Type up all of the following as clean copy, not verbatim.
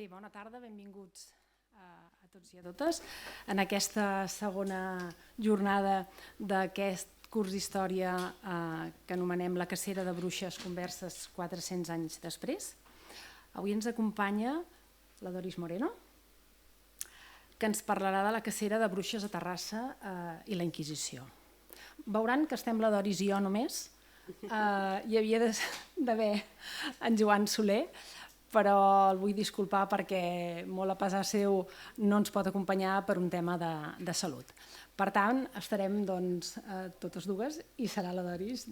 Bé, bona tarda, benvinguts a tots i a totes en aquesta segona jornada d'aquest curs d'història que anomenem La cacera de bruixes, converses 400 anys després. Avui ens acompanya la Doris Moreno, que ens parlarà de la cacera de bruixes a Terrassa i la Inquisició. Veuran que estem la Doris i jo només. Hi havia d'haver en Joan Soler, però el vull disculpar perquè molt a pesar seu no ens pot acompanyar per un tema de salut. Per tant, estarem totes dues i serà la Doris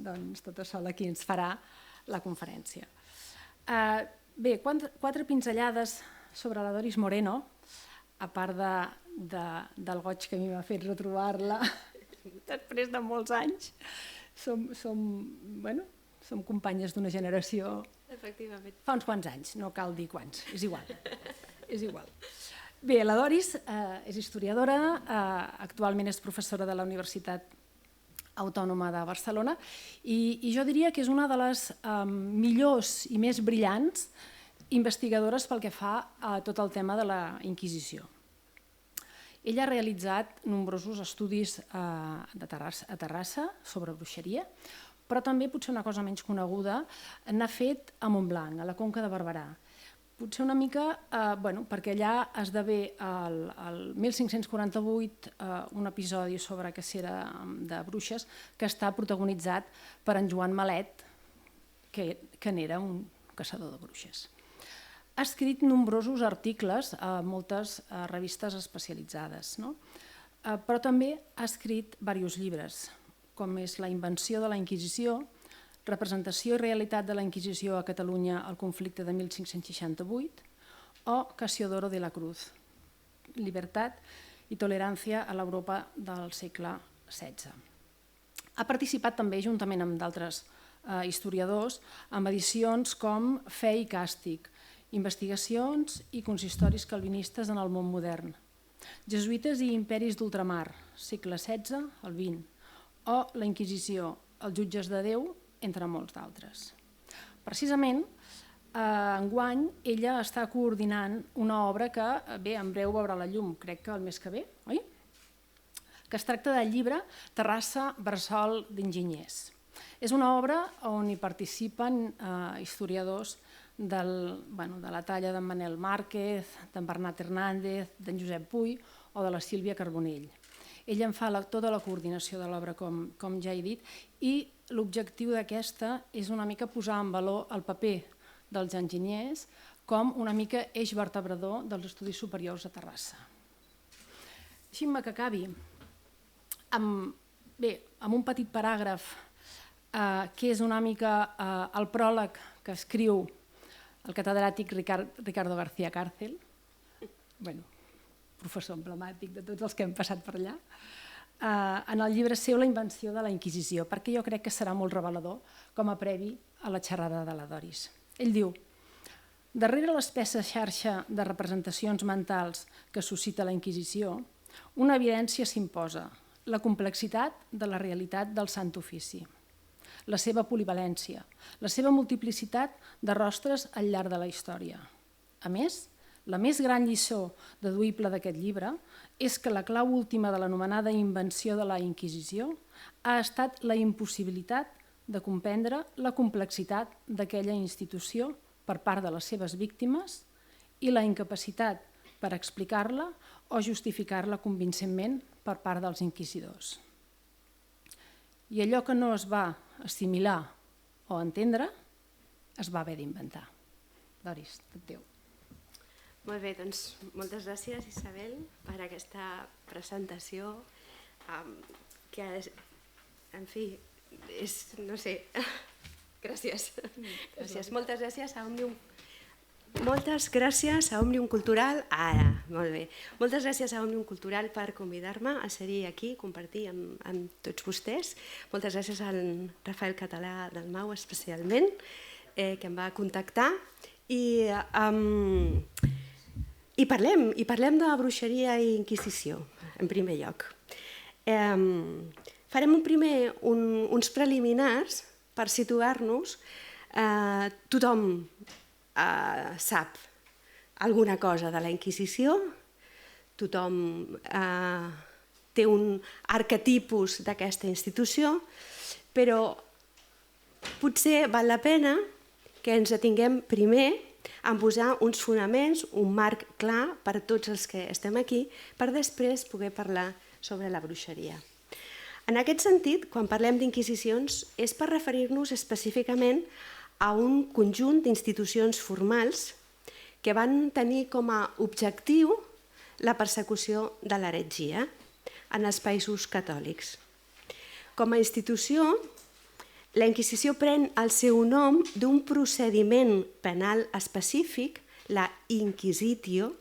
tota sola qui ens farà la conferència. Bé, 4 pinzellades sobre la Doris Moreno, a part del goig que a mi m'ha fet retrobar-la després de molts anys. Som companyes d'una generació. Efectivament. Fa uns quants anys, no cal dir quants, és igual. És igual. Bé, la Doris és historiadora, actualment és professora de la Universitat Autònoma de Barcelona i jo diria que és una de les millors i més brillants investigadores pel que fa a tot el tema de la Inquisició. Ella ha realitzat nombrosos estudis a Terrassa sobre bruixeria, però també, potser una cosa menys coneguda, n'ha fet a Montblanc, a la Conca de Barberà. Potser una mica, perquè allà esdevé el 1548 un episodi sobre cacera de bruixes que està protagonitzat per en Joan Malet, que n'era un caçador de bruixes. Ha escrit nombrosos articles a moltes revistes especialitzades, però també ha escrit diversos llibres, com és La invenció de la Inquisició, Representació i realitat de la Inquisició a Catalunya al conflicte de 1568 o Casiodoro de la Cruz, Libertat i tolerància a l'Europa del segle XVI. Ha participat també, juntament amb d'altres historiadors, en edicions com Fe i càstig, Investigacions i consistoris calvinistes en el món modern, Jesuïtes i imperis d'ultramar, segle XVI al XX, o la Inquisició, els jutges de Déu, entre molts d'altres. Precisament, enguany, ella està coordinant una obra que, bé, en breu veurà la llum, crec que el mes que ve, oi? Que es tracta del llibre Terrassa, bressol d'enginyers. És una obra on hi participen historiadors de la talla d'en Manel Márquez, d'en Bernat Hernández, d'en Josep Puy o de la Sílvia Carbonell. Ella en fa tota la coordinació de l'obra, com ja he dit, i l'objectiu d'aquesta és una mica posar en valor el paper dels enginyers com una mica eix vertebrador dels estudis superiors a Terrassa. Deixin-me que acabi amb un petit paràgraf que és una mica el pròleg que escriu el catedràtic Ricardo García Cárcel, professor emblemàtic de tots els que hem passat per allà, en el llibre seu La invenció de la Inquisició, perquè jo crec que serà molt revelador com a previ a la xerrada de la Doris. Ell diu: darrere l'espessa xarxa de representacions mentals que suscita la Inquisició, una evidència s'imposa, la complexitat de la realitat del Sant Ofici, la seva polivalència, la seva multiplicitat de rostres al llarg de la història. A més, la més gran lliçó deduïble d'aquest llibre és que la clau última de l'anomenada invenció de la Inquisició ha estat la impossibilitat de comprendre la complexitat d'aquella institució per part de les seves víctimes i la incapacitat per explicar-la o justificar-la convincentment per part dels inquisidors. I allò que no es va assimilar o entendre es va haver d'inventar. Doris, tot teu. Molt bé, doncs moltes gràcies, Isabel, per aquesta presentació que, en fi, és, no sé, gràcies. Moltes gràcies a Òmnium. Moltes gràcies a Òmnium Cultural, molt bé. Moltes gràcies a Òmnium Cultural per convidar-me a ser aquí, compartir amb tots vostès. Moltes gràcies al Rafael Català del MAU especialment, que em va contactar. I parlem de bruixeria i inquisició, en primer lloc. Farem uns preliminars per situar-nos. Tothom sap alguna cosa de la Inquisició, tothom té un arquetipus d'aquesta institució, però potser val la pena que ens atinguem primer en posar uns fonaments, un marc clar per a tots els que estem aquí, per després poder parlar sobre la bruixeria. En aquest sentit, quan parlem d'inquisicions, és per referir-nos específicament a un conjunt d'institucions formals que van tenir com a objectiu la persecució de l'heretgia en els països catòlics. Com a institució, la Inquisició pren el seu nom d'un procediment penal específic, la inquisitio,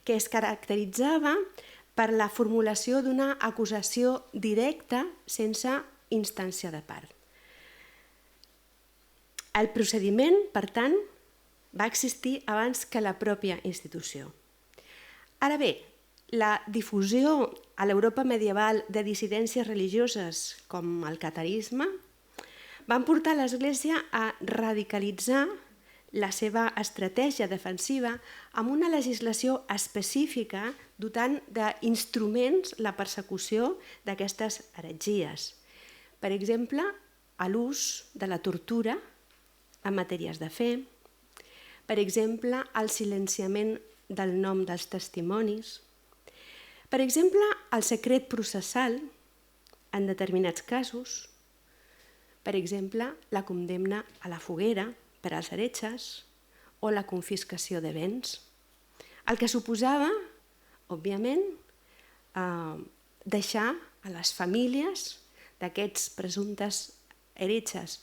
que es caracteritzava per la formulació d'una acusació directa sense instància de part. El procediment, per tant, va existir abans que la pròpia institució. Ara bé, la difusió a l'Europa medieval de dissidències religioses com el catarisme van portar l'Església a radicalitzar la seva estratègia defensiva amb una legislació específica dotant d'instruments la persecució d'aquestes heretgies. Per exemple, a l'ús de la tortura en matèries de fe, per exemple, el silenciament del nom dels testimonis, per exemple, el secret processal en determinats casos, per exemple, la condemna a la foguera per als heretges o la confiscació de béns. El que suposava, òbviament, deixar a les famílies d'aquests presumptes heretges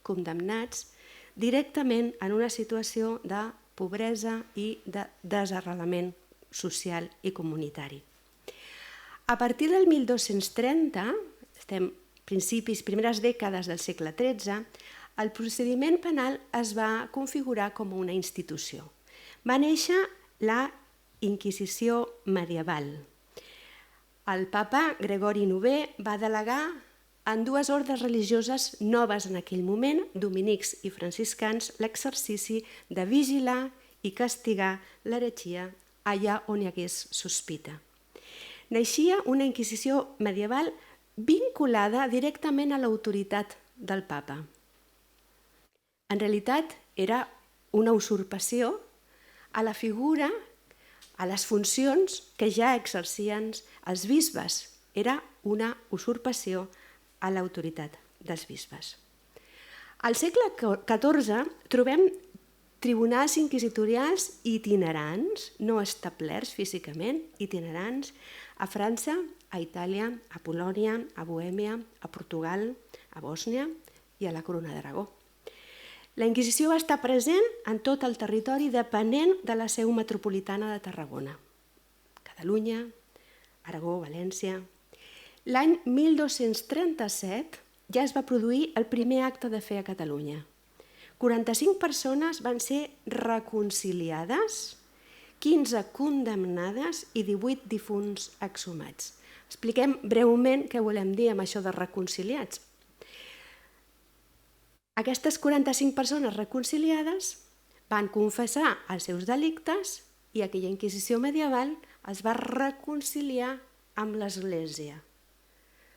condemnats directament en una situació de pobresa i de desarrelament social i comunitari. A partir del 1230, estem principis, primeres dècades del segle XIII, el procediment penal es va configurar com una institució. Va néixer la Inquisició medieval. El papa Gregori IX va delegar en dues ordes religioses noves en aquell moment, dominics i franciscans, l'exercici de vigilar i castigar l'heretgia allà on hi hagués sospita. Naixia una Inquisició medieval vinculada directament a l'autoritat del papa. En realitat, era una usurpació a la figura, a les funcions que ja exercien els bisbes. Era una usurpació a l'autoritat dels bisbes. Al segle XIV trobem tribunals inquisitorials itinerants, no establerts físicament, itinerants, a França, a Itàlia, a Polònia, a Bohèmia, a Portugal, a Bòsnia i a la Corona d'Aragó. La Inquisició va estar present en tot el territori depenent de la seu metropolitana de Tarragona. Catalunya, Aragó, València. L'any 1237 ja es va produir el primer acte de fe a Catalunya. 45 persones van ser reconciliades, 15 condemnades i 18 difunts exhumats. Expliquem breument què volem dir amb això de reconciliats. Aquestes 45 persones reconciliades van confessar els seus delictes i aquella Inquisició medieval es va reconciliar amb l'Església.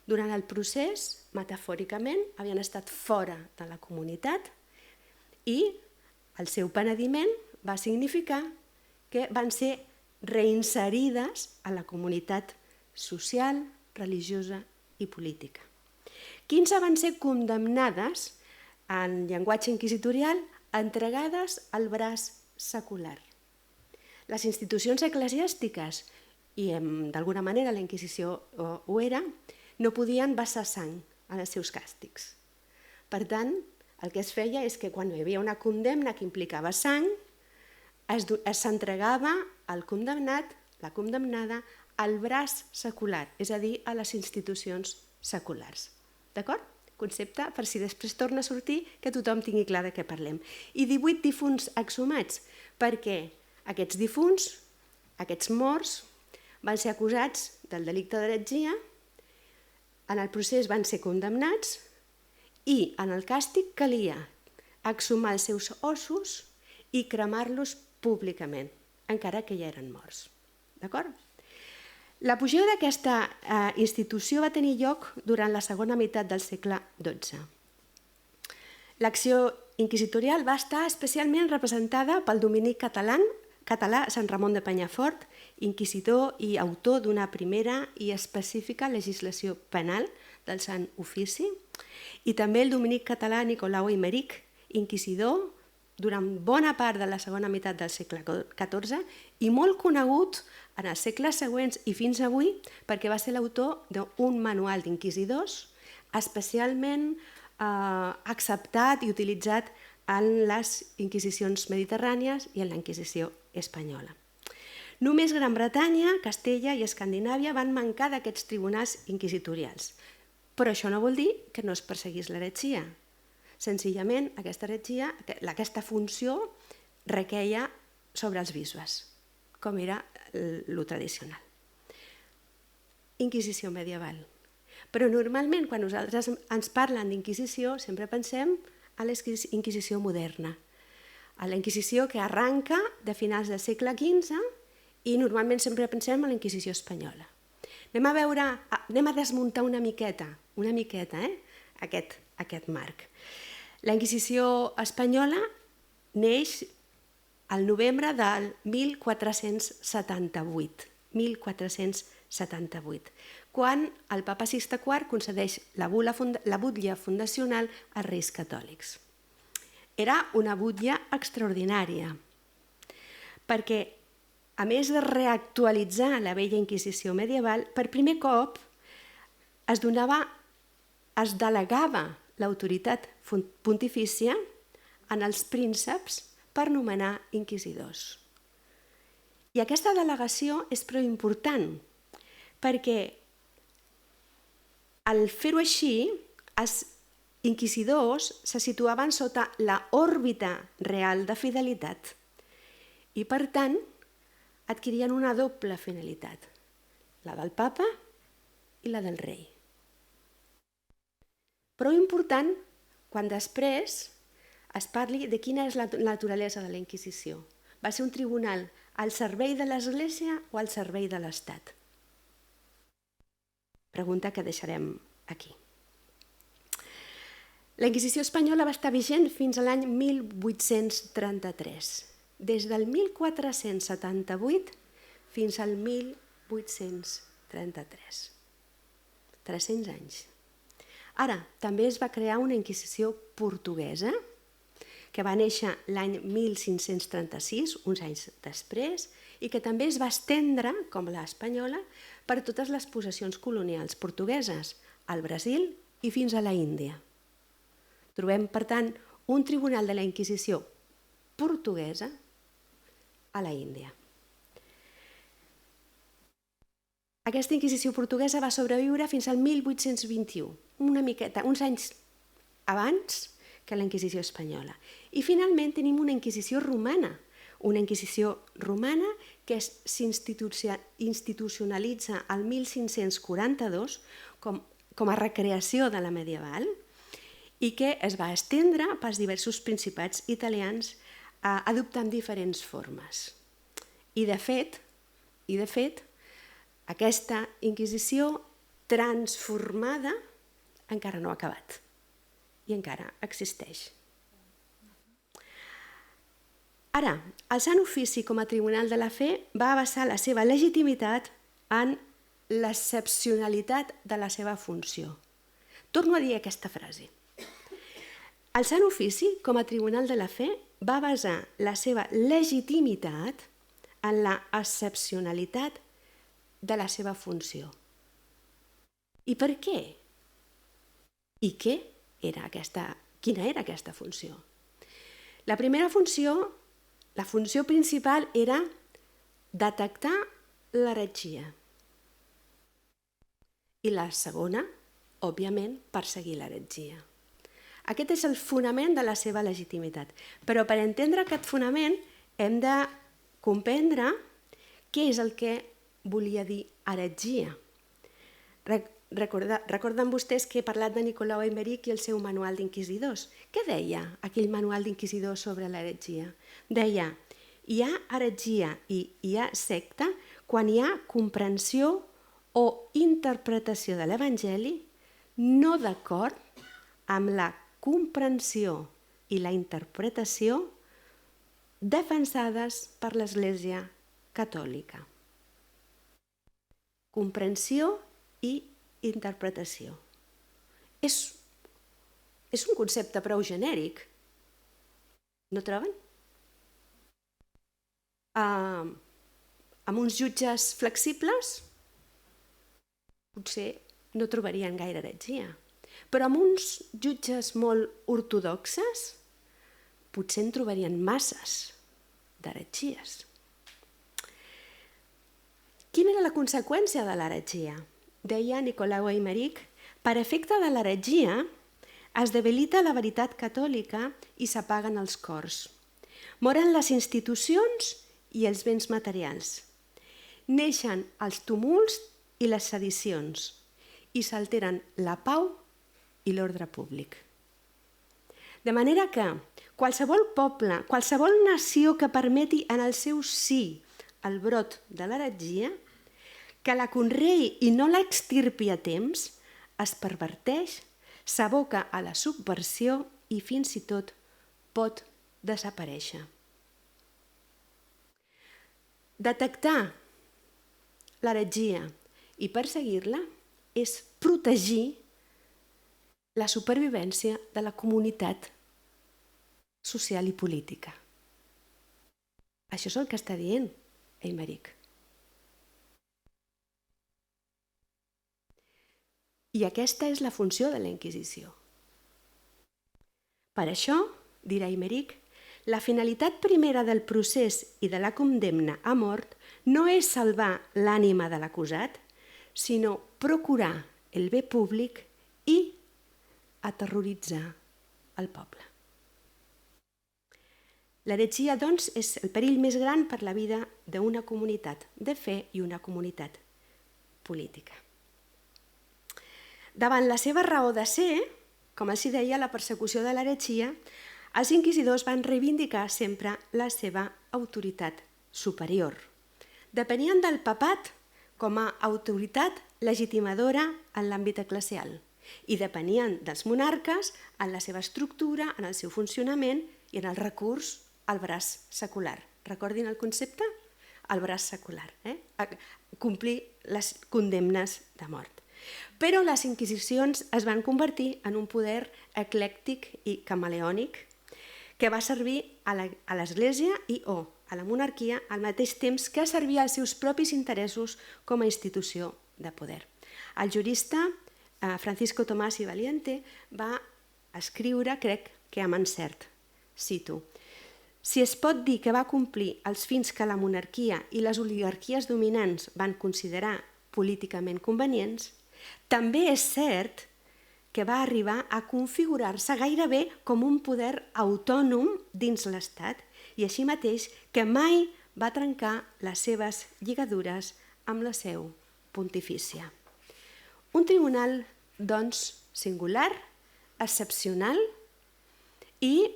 Durant el procés, metafòricament, havien estat fora de la comunitat i el seu penediment va significar que van ser reinserides a la comunitat social, religiosa i política. 15 van ser condemnades en llenguatge inquisitorial, entregades al braç secular. Les institucions eclesiàstiques, i d'alguna manera la Inquisició ho era, no podien vessar sang en els seus càstigs. Per tant, el que es feia és que quan hi havia una condemna que implicava sang, s'entregava al condemnat, la condemnada, al braç secular, és a dir, a les institucions seculars. D'acord? Concepte per si després torna a sortir que tothom tingui clar de què parlem. I 18 difunts exhumats, perquè aquests difunts, aquests morts, van ser acusats del delicte d'heretgia, en el procés van ser condemnats i en el càstig calia exhumar els seus ossos i cremar-los públicament. encara que ja eren morts. D'acord? L'apogeu d'aquesta institució va tenir lloc durant la segona meitat del segle XII. L'acció inquisitorial va estar especialment representada pel dominic català Sant Ramon de Penyafort, inquisidor i autor d'una primera i específica legislació penal del Sant Ofici, i també el dominic català Nicolau Aimeric, inquisidor durant bona part de la segona meitat del segle XIV i molt conegut en els segles següents i fins avui perquè va ser l'autor d'un manual d'inquisidors especialment acceptat i utilitzat en les inquisicions mediterrànies i en la Inquisició espanyola. Només Gran Bretanya, Castella i Escandinàvia van mancar d'aquests tribunals inquisitorials, però això no vol dir que no es perseguís l'heretgia. Senzillament, aquesta funció requeia sobre els bisbes, com era lo tradicional. Inquisició medieval. Però normalment, quan nosaltres ens parlen d'inquisició, sempre pensem a la Inquisició moderna, a la Inquisició que arranca de finals del segle XV i normalment sempre pensem en la Inquisició espanyola. Anem a desmuntar una miqueta aquest marc. La Inquisició espanyola neix al novembre del 1478, quan el papa Sixte IV concedeix la butlla fundacional als reis catòlics. Era una butlla extraordinària, perquè a més de reactualitzar la vella Inquisició medieval, per primer cop es delegava l'autoritat pontifícia en els prínceps per nomenar inquisidors. I aquesta delegació és prou important, perquè al fer-ho així, els inquisidors se situaven sota l'òrbita real de fidelitat i, per tant, adquirien una doble finalitat, la del papa i la del rei. Prou important quan després es parli de quina és la naturalesa de la Inquisició. Va ser un tribunal al servei de l'Església o al servei de l'Estat? Pregunta que deixarem aquí. La Inquisició espanyola va estar vigent fins a l'any 1833. Des del 1478 fins al 1833. 300 anys. Ara, també es va crear una Inquisició portuguesa, que va néixer l'any 1536, uns anys després, i que també es va estendre, com l'espanyola, per totes les possessions colonials portugueses, al Brasil i fins a la Índia. Trobem, per tant, un tribunal de la Inquisició portuguesa a la Índia. Aquesta Inquisició portuguesa va sobreviure fins al 1821, uns anys abans que la Inquisició espanyola. I finalment tenim una Inquisició romana que s'institucionalitza al 1542 com a recreació de la medieval i que es va estendre pels diversos principats italians adoptant diferents formes. I de fet, aquesta Inquisició transformada encara no ha acabat i encara existeix. Ara, el Sant Ofici com a tribunal de la fe va basar la seva legitimitat en l'excepcionalitat de la seva funció. Torno a dir aquesta frase. El Sant Ofici com a tribunal de la fe va basar la seva legitimitat en l'excepcionalitat de la seva funció. I per què? I quina era aquesta funció? La primera funció, la funció principal era detectar l'heretgia. I la segona, òbviament, perseguir l'heretgia. Aquest és el fonament de la seva legitimitat. Però per entendre aquest fonament hem de comprendre què és el que volia dir heretgia. Recorden vostès que he parlat de Nicolau Aimeric i el seu manual d'inquisidors. Què deia aquell manual d'inquisidors sobre l'heretgia? Deia, hi ha heretgia i hi ha secta quan hi ha comprensió o interpretació de l'Evangeli no d'acord amb la comprensió i la interpretació defensades per l'Església Catòlica. Comprensió i interpretació. És un concepte prou genèric. No troben? Amb uns jutges flexibles potser no trobarien gaire heretgia. Però amb uns jutges molt ortodoxes potser en trobarien masses d'heretgies. Quina era la conseqüència de l'heretgia? Deia Nicolau Aymerich, per efecte de l'heretgia es debilita la veritat catòlica i s'apaguen els cors. Moren les institucions i els béns materials. Neixen els tumults i les sedicions i s'alteren la pau i l'ordre públic. De manera que qualsevol poble, qualsevol nació que permeti en el seu si el brot de l'heretgia, que la conreï i no l'extirpi a temps, es perverteix, s'aboca a la subversió i fins i tot pot desaparèixer. Detectar l'heretgia i perseguir-la és protegir la supervivència de la comunitat social i política. Això és el que està dient Aymerich. I aquesta és la funció de la Inquisició. Per això, dirà Aymerich, la finalitat primera del procés i de la condemna a mort no és salvar l'ànima de l'acusat, sinó procurar el bé públic i aterroritzar el poble. L'heretgia, doncs, és el perill més gran per la vida d'una comunitat de fe i una comunitat política. Davant la seva raó de ser, com els deia, la persecució de l'heretgia, els inquisidors van reivindicar sempre la seva autoritat superior. Depenien del papat com a autoritat legitimadora en l'àmbit eclesial i depenien dels monarques en la seva estructura, en el seu funcionament i en el recurs al braç secular. Recordin el concepte? El braç secular. Complir les condemnes de mort. Però les inquisicions es van convertir en un poder eclèctic i camaleònic que va servir a l'Església i o a la monarquia al mateix temps que servia als seus propis interessos com a institució de poder. El jurista Francisco Tomás y Valiente va escriure, crec que amb encert, cito: si es pot dir que va complir els fins que la monarquia i les oligarquies dominants van considerar políticament convenients, també és cert que va arribar a configurar-se gairebé com un poder autònom dins l'Estat i així mateix que mai va trencar les seves lligadures amb la seu pontifícia. Un tribunal, doncs, singular, excepcional i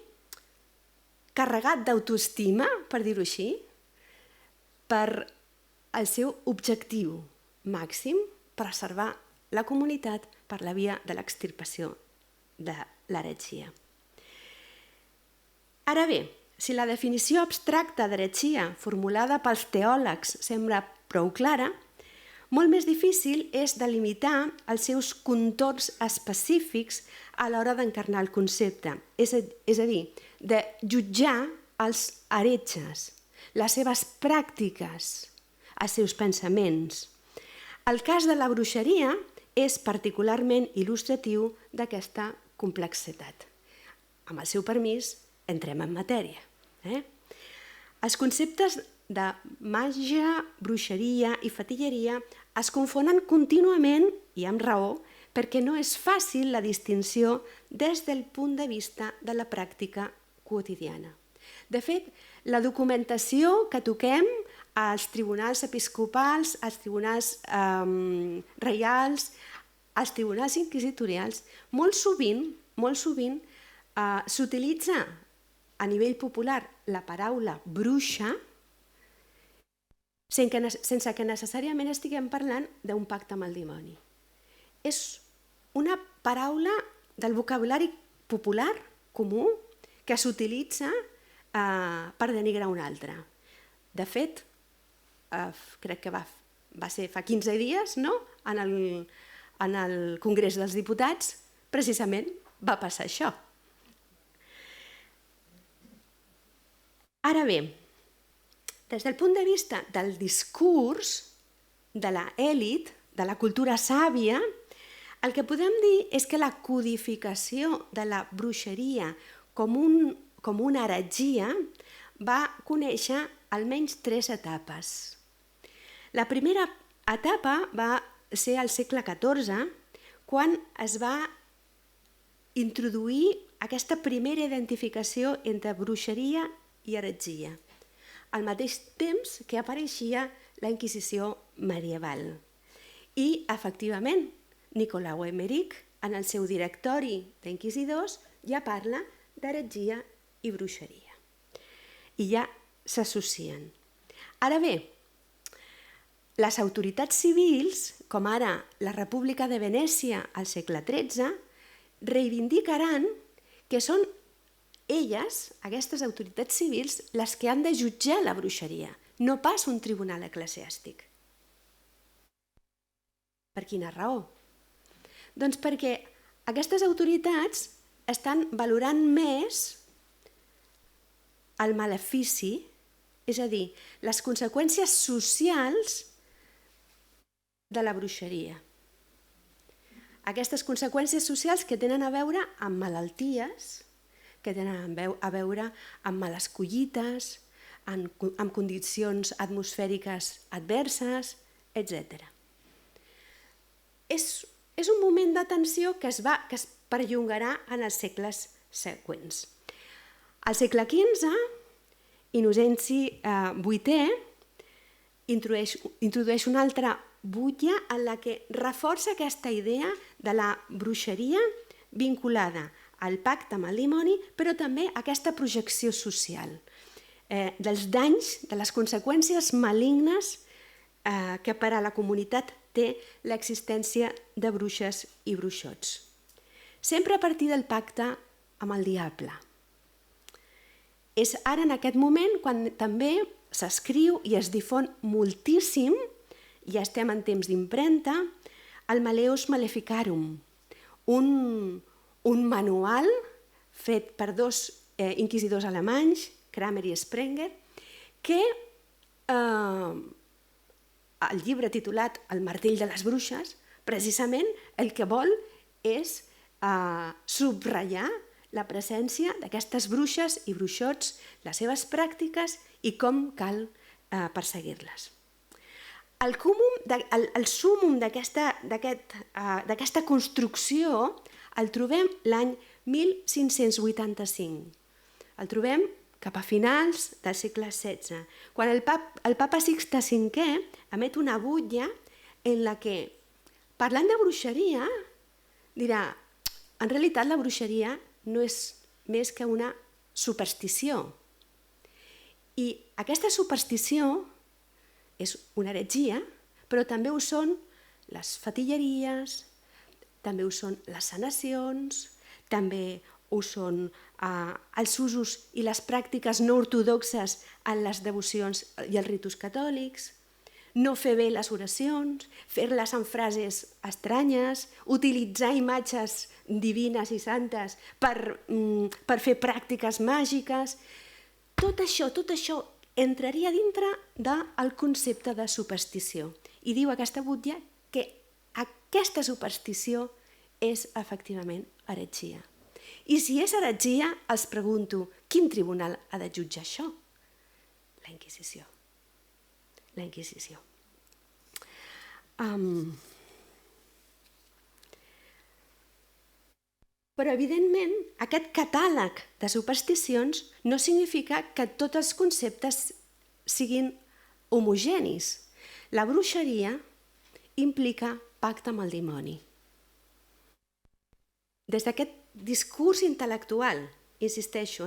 carregat d'autoestima, per dir-ho així, per el seu objectiu màxim, preservar la comunitat per la via de l'extirpació de l'heretgia. Ara bé, si la definició abstracta d'heretgia formulada pels teòlegs sembla prou clara, molt més difícil és delimitar els seus contorns específics a l'hora d'encarnar el concepte, és a dir, de jutjar els heretges, les seves pràctiques, els seus pensaments. El cas de la bruixeria és particularment il·lustratiu d'aquesta complexitat. Amb el seu permís, entrem en matèria. Els conceptes de màgia, bruixeria i fetilleria es confonen contínuament, i amb raó, perquè no és fàcil la distinció des del punt de vista de la pràctica quotidiana. De fet, la documentació que toquem als tribunals episcopals, als tribunals reials, als tribunals inquisitorials, molt sovint s'utilitza a nivell popular la paraula bruixa sense que necessàriament estiguem parlant d'un pacte amb el dimoni. És una paraula del vocabulari popular, comú, que s'utilitza per denigrar un altre. De fet, crec que va ser fa 15 dies, no? En el Congrés dels Diputats, precisament va passar això. Ara bé, des del punt de vista del discurs de l'elit, de la cultura sàvia, el que podem dir és que la codificació de la bruixeria com una heretgia va conèixer almenys 3 etapes. La primera etapa va ser al segle XIV, quan es va introduir aquesta primera identificació entre bruixeria i heretgia, al mateix temps que apareixia la Inquisició medieval. I, efectivament, Nicolau Emmerich, en el seu directori d'inquisidors, ja parla d'heretgia i bruixeria. I ja s'associen. Ara bé, les autoritats civils, com ara la República de Venècia al segle XIII, reivindicaran que són elles, aquestes autoritats civils, les que han de jutjar la bruixeria, no pas un tribunal eclesiàstic. Per quina raó? Doncs perquè aquestes autoritats estan valorant més el malefici, és a dir, les conseqüències socials de la bruixeria. Aquestes conseqüències socials que tenen a veure amb malalties, que tenen a veure amb males collites, amb condicions atmosfèriques adverses, etc. És un moment de tensió que es perllongarà en els segles següents. Al segle XV, Innocenci VIII introdueix una altra butlla en la que reforça aquesta idea de la bruixeria vinculada al pacte amb el dimoni, però també aquesta projecció social, dels danys, de les conseqüències malignes que per a la comunitat té l'existència de bruixes i bruixots. Sempre a partir del pacte amb el diable. És ara en aquest moment quan també s'escriu i es difon moltíssim, ja estem en temps d'impremta, el Malleus Maleficarum, un manual fet per 2 inquisidors alemanys, Kramer i Sprenger, que el llibre titulat El martell de les bruixes, precisament el que vol és subratllar la presència d'aquestes bruixes i bruixots, les seves pràctiques i com cal perseguir-les. El súmum d'aquesta construcció el trobem l'any 1585. El trobem cap a finals del segle XVI, quan el papa Sixte V emet una butlla en la que, parlant de bruixeria, dirà: en realitat la bruixeria no és més que una superstició. I aquesta superstició és una heretgia, però també ho són les fetilleries, també ho són les sanacions, també ho són els usos i les pràctiques no ortodoxes en les devocions i els ritus catòlics, no fer bé les oracions, fer-les en frases estranyes, utilitzar imatges divines i santes per fer pràctiques màgiques. Tot això entraria dintre del concepte de superstició. I diu aquesta butlla que aquesta superstició és efectivament heretgia. I si és heretgia, els pregunto, quin tribunal ha de jutjar això? La Inquisició. La Inquisició. Però, evidentment, aquest catàleg de supersticions no significa que tots els conceptes siguin homogenis. La bruixeria implica pacte amb el dimoni. Des d'aquest discurs intel·lectual, insisteixo,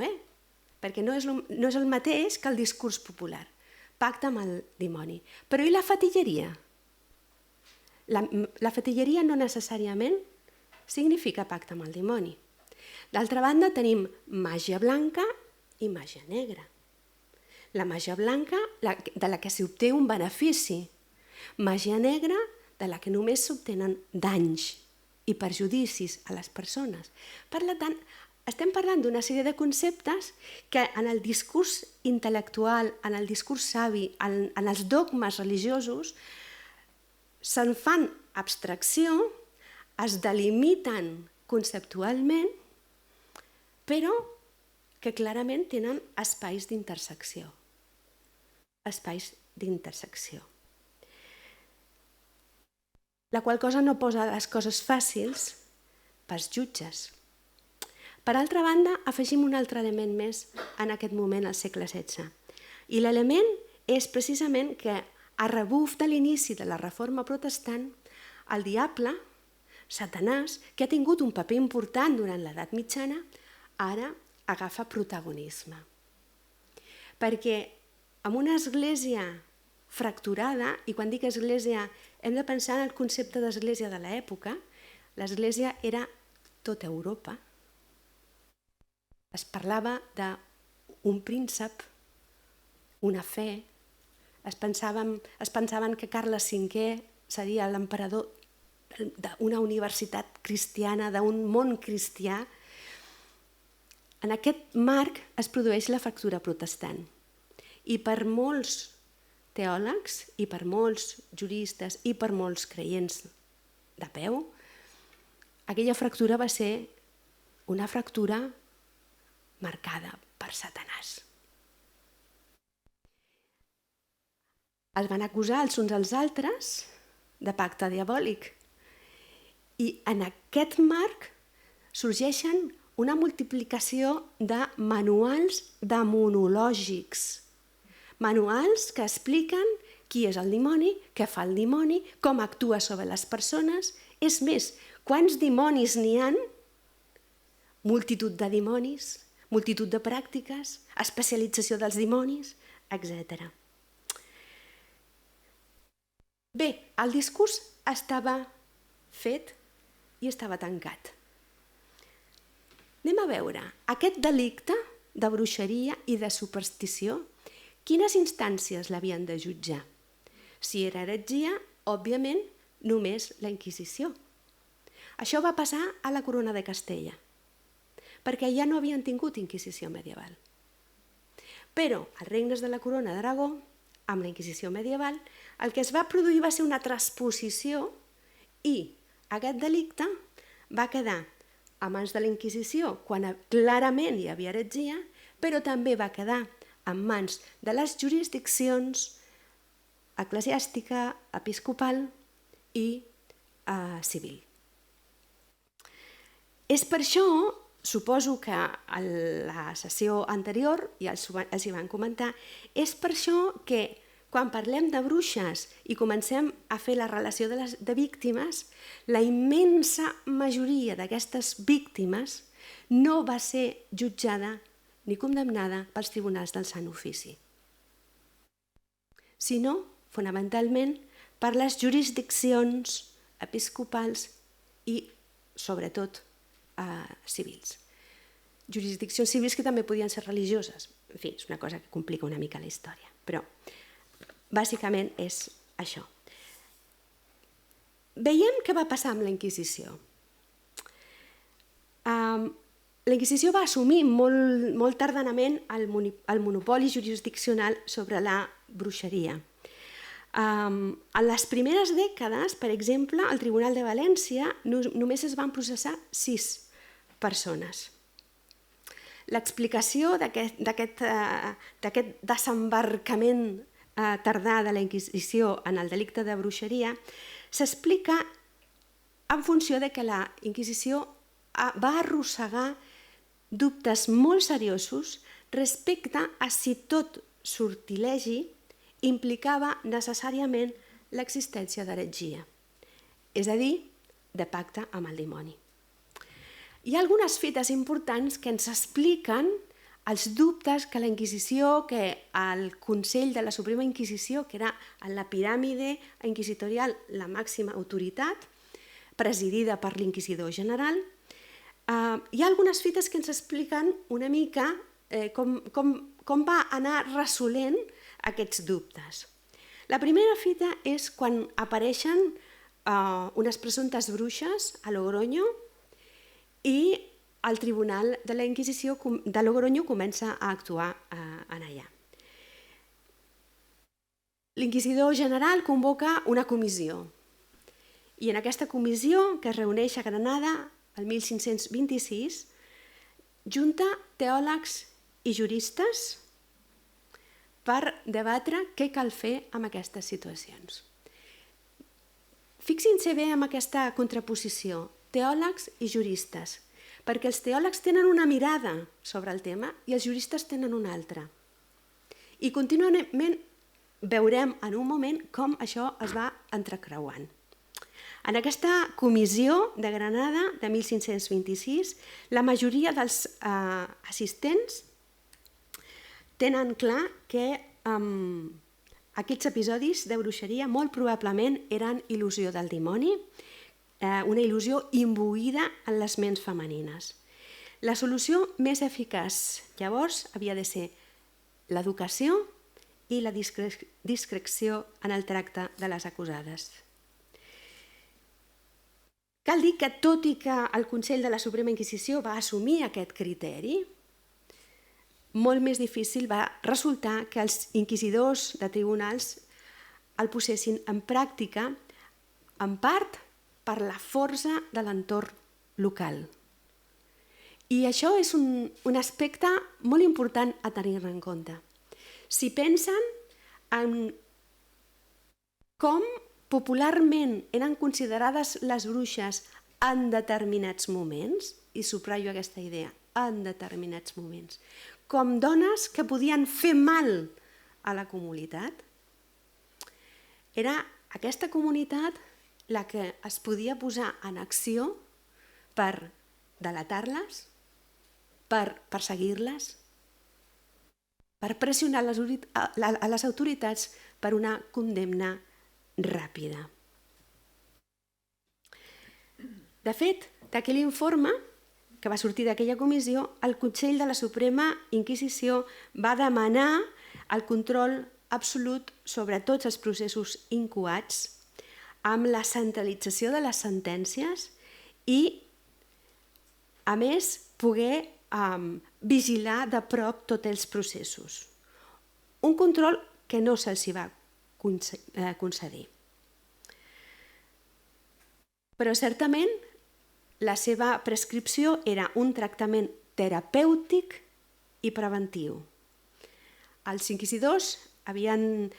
perquè no és el mateix que el discurs popular. Pacte amb el dimoni. Però i la fatilleria? La fatilleria no necessàriament significa pacte amb el dimoni. D'altra banda, tenim màgia blanca i màgia negra. La màgia blanca, de la que s'obté un benefici. Màgia negra, de la que només s'obtenen danys i perjudicis a les persones. Per tant, estem parlant d'una sèrie de conceptes que en el discurs intel·lectual, en el discurs savi, en els dogmes religiosos, se'n fan abstracció, es delimiten conceptualment, però que clarament tenen espais d'intersecció. Espais d'intersecció. La qual cosa no posa les coses fàcils pels jutges. Per altra banda, afegim un altre element més en aquest moment al segle XVI. I l'element és precisament que, a rebuf de l'inici de la reforma protestant, el diable, Satanàs, que ha tingut un paper important durant l'edat mitjana, ara agafa protagonisme. Perquè en una església fracturada, i quan dic església hem de pensar en el concepte d'església de l'època, l'església era tota Europa. Es parlava d'un príncep, una fe, es pensaven que Carles V seria l'emperador d'una universitat cristiana, d'un món cristià. En aquest marc es produeix la fractura protestant. I per molts teòlegs, i per molts juristes, i per molts creients de peu, aquella fractura va ser una fractura marcada per Satanàs. Els van acusar els uns als altres de pacte diabòlic. I en aquest marc sorgeixen una multiplicació de manuals demonològics. Manuals que expliquen qui és el dimoni, què fa el dimoni, com actua sobre les persones. És més, quants dimonis n'hi ha? Multitud de dimonis, multitud de pràctiques, especialització dels dimonis, etc. Bé, el discurs estava fet i estava tancat. Anem a veure, aquest delicte de bruixeria i de superstició, quines instàncies l'havien de jutjar? Si era heretgia, òbviament, només la Inquisició. Això va passar a la Corona de Castella, perquè ja no havien tingut Inquisició medieval. Però als regnes de la Corona d'Aragó, amb la Inquisició medieval, el que es va produir va ser una transposició i aquest delicte va quedar a mans de la Inquisició quan clarament hi havia heretgia, però també va quedar en mans de les jurisdiccions eclesiàstica, episcopal i civil. És per això, suposo que a la sessió anterior ja els hi van comentar, és per això que quan parlem de bruixes i comencem a fer la relació de víctimes, la immensa majoria d'aquestes víctimes no va ser jutjada ni condemnada pels tribunals del Sant Ofici, sinó, fonamentalment, per les jurisdiccions episcopals i, sobretot, civils. Jurisdiccions civils que també podien ser religioses. En fi, és una cosa que complica una mica la història, però bàsicament és això. Veiem què va passar amb la Inquisició. La Inquisició va assumir molt tardanament el monopoli jurisdiccional sobre la bruixeria. En les primeres dècades, per exemple, al Tribunal de València només es van processar 6 persones. L'explicació d'aquest desembarcament tardà de la Inquisició en el delicte de bruixeria s'explica en funció de que la Inquisició va arrossegar dubtes molt seriosos respecte a si tot sortilegi implicava necessàriament l'existència d'heretgia, és a dir, de pacte amb el dimoni. Hi ha algunes fites importants que ens expliquen els dubtes que la Inquisició, que el Consell de la Suprema Inquisició, que era en la piràmide inquisitorial la màxima autoritat, presidida per l'inquisidor general, hi ha algunes fites que ens expliquen una mica com va anar resolent aquests dubtes. La primera fita és quan apareixen unes presumptes bruixes a Logroño i el Tribunal de la Inquisició de Logroño comença a actuar allà. L'inquisidor general convoca una comissió i en aquesta comissió, que es reuneix a Granada el 1526, junta teòlegs i juristes per debatre què cal fer amb aquestes situacions. Fixin-se bé en aquesta contraposició, teòlegs i juristes, perquè els teòlegs tenen una mirada sobre el tema i els juristes tenen una altra. I contínuament veurem en un moment com això es va entrecreuant. En aquesta comissió de Granada de 1526, la majoria dels assistents tenen clar que aquests episodis de bruixeria molt probablement eren il·lusió del dimoni, una il·lusió imbuïda en les ments femenines. La solució més eficaç, llavors, havia de ser l'educació i la discreció en el tracte de les acusades. Cal dir que, tot i que el Consell de la Suprema Inquisició va assumir aquest criteri, molt més difícil va resultar que els inquisidors de tribunals el posessin en pràctica, en part per la força de l'entorn local. I això és un aspecte molt important a tenir en compte. Si pensen en com popularment eren considerades les bruixes en determinats moments, i subratllo aquesta idea, en determinats moments, com dones que podien fer mal a la comunitat, era aquesta comunitat la que es podia posar en acció per delatar-les, per perseguir-les, per pressionar a les autoritats per una condemna ràpida. De fet, d'aquell informe que va sortir d'aquella comissió, el Consell de la Suprema Inquisició va demanar el control absolut sobre tots els processos incoats, amb la centralització de les sentències i, a més, poder vigilar de prop tots els processos. Un control que no se'ls va concedir. Però certament la seva prescripció era un tractament terapèutic i preventiu. Els inquisidors havien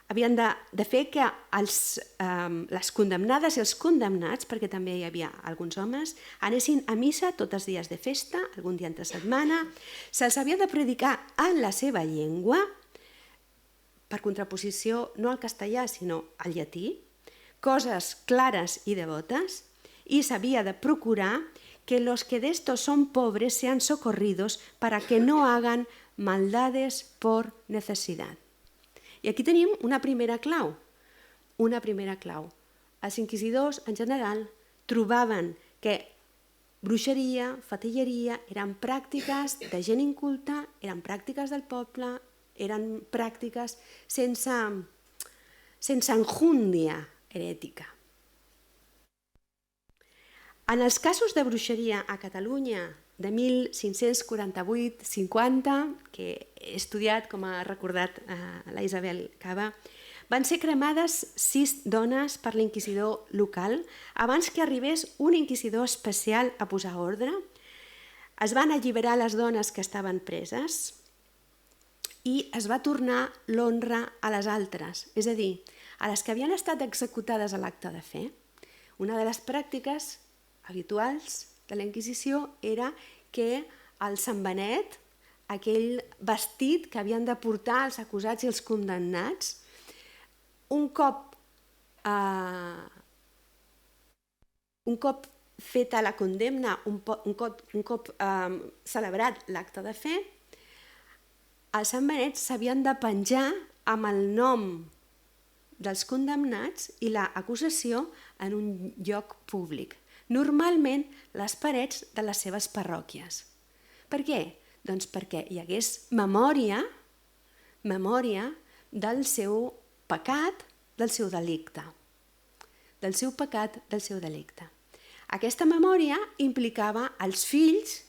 de fer que les condemnades i els condemnats, perquè també hi havia alguns homes, anessin a missa tots els dies de festa, algun dia entre setmana, se'ls havia de predicar en la seva llengua, per contraposició no al castellà sinó al llatí, coses clares y devotas, y s'havia de procurar que los que de estos son pobres sean socorridos para que no hagan maldades por necesidad. I aquí tenim una primera clau. Els inquisidors, en general, trobaven que bruixeria, fetilleria, eren pràctiques de gent inculta, eren pràctiques del poble, eren pràctiques sense enjúndia herètica. En els casos de bruixeria a Catalunya de 1548-50, que he estudiat, com ha recordat la Isabel Cava, van ser cremades 6 dones per l'inquisidor local abans que arribés un inquisidor especial a posar ordre. Es van alliberar les dones que estaven preses i es va tornar l'honra a les altres, és a dir, a les que havien estat executades a l'acte de fe. Una de les pràctiques habituals de la Inquisició era que el Sant Benet, aquell vestit que havien de portar els acusats i els condemnats, un cop feta la condemna, un cop celebrat l'acte de fe, els Sant Benets s'havien de penjar amb el nom dels condemnats i l'acusació en un lloc públic, normalment les parets de les seves parròquies. Per què? Doncs perquè hi hagués memòria del seu pecat, del seu delicte. Del seu pecat, del seu delicte. Aquesta memòria implicava els fills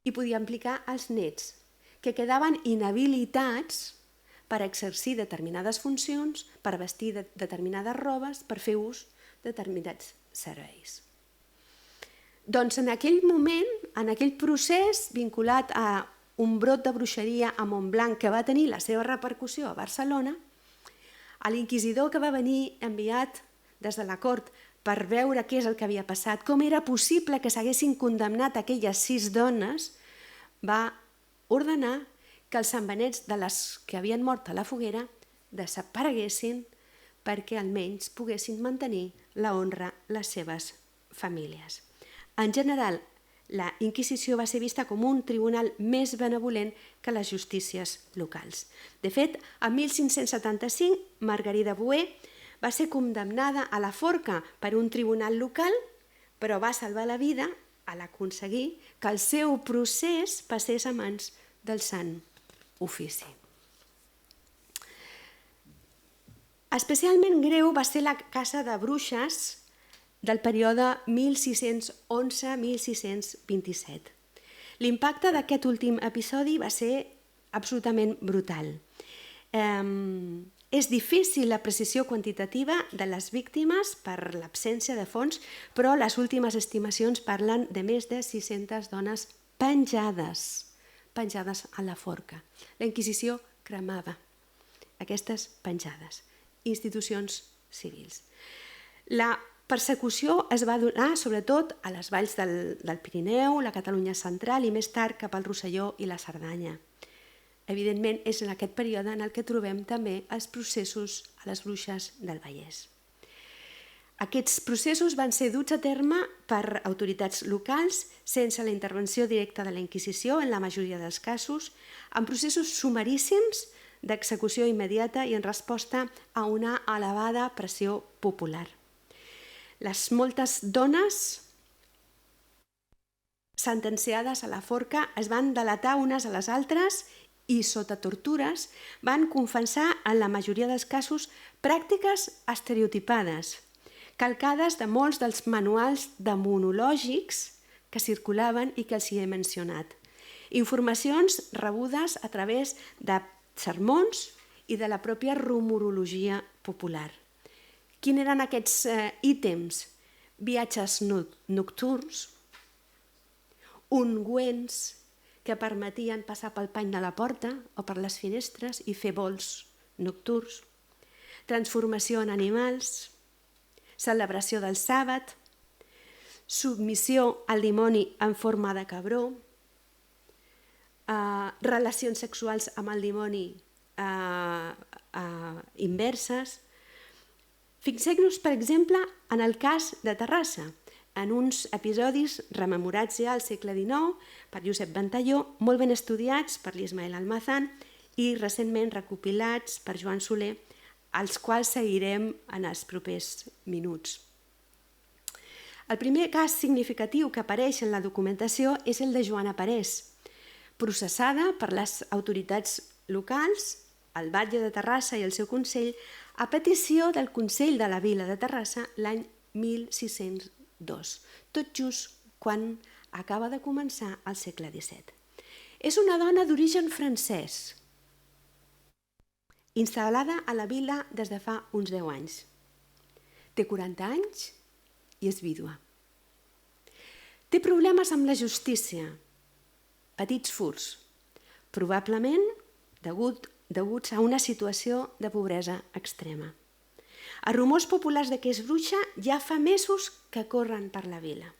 i podia implicar els nets, que quedaven inhabilitats per exercir determinades funcions, per vestir determinades robes, per fer ús de determinats serveis. Doncs en aquell moment, en aquell procés vinculat a un brot de bruixeria a Montblanc que va tenir la seva repercussió a Barcelona, l'inquisidor que va venir enviat des de la cort per veure què és el que havia passat, com era possible que s'haguessin condemnat aquelles 6 dones, va ordenar que els Sant Benets de les que havien mort a la foguera desapareguessin perquè almenys poguessin mantenir la honra les seves famílies. En general, la Inquisició va ser vista com un tribunal més benevolent que les justícies locals. De fet, en 1575, Margarida Boé va ser condemnada a la forca per un tribunal local, però va salvar la vida a l'aconseguir que el seu procés passés a mans del Sant Ofici. Especialment greu va ser la caça de bruixes del període 1611-1627. L'impacte d'aquest últim episodi va ser absolutament brutal. És difícil la precisió quantitativa de les víctimes per l'absència de fons, però les últimes estimacions parlen de més de 600 dones penjades a la forca. La Inquisició cremava aquestes penjades. Institucions civils. La persecució es va donar sobretot a les valls del Pirineu, la Catalunya central i més tard cap al Rosselló i la Cerdanya. Evidentment, és en aquest període en el que trobem també els processos a les bruixes del Vallès. Aquests processos van ser duts a terme per autoritats locals sense la intervenció directa de la Inquisició en la majoria dels casos, en processos sumaríssims d'execució immediata i en resposta a una elevada pressió popular. Les moltes dones sentenciades a la forca es van delatar unes a les altres i, sota tortures, van confessar en la majoria dels casos pràctiques estereotipades, calcades de molts dels manuals demonològics que circulaven i que els hi he mencionat. Informacions rebudes a través de sermons i de la pròpia rumorologia popular. Quins eren aquests ítems? Viatges nocturns, ungüents que permetien passar pel pany de la porta o per les finestres i fer vols nocturns, transformació en animals, celebració del sàbat, submissió al dimoni en forma de cabró, relacions sexuals amb el dimoni inverses. Fixem-nos, per exemple, en el cas de Terrassa, en uns episodis rememorats ja al segle XIX per Josep Ventalló, molt ben estudiats per l'Ismael Almazán i recentment recopilats per Joan Soler, als quals seguirem en els propers minuts. El primer cas significatiu que apareix en la documentació és el de Joana Parés, processada per les autoritats locals, el batlle de Terrassa i el seu consell, a petició del Consell de la Vila de Terrassa l'any 1602, tot just quan acaba de començar el segle XVII. És una dona d'origen francès, instal·lada a la vila des de fa uns 10 anys. Té 40 anys i és vídua. Té problemes amb la justícia, petits furts, probablement deguts a una situació de pobresa extrema. Els rumors populars de que és bruixa ja fa mesos que corren per la vila.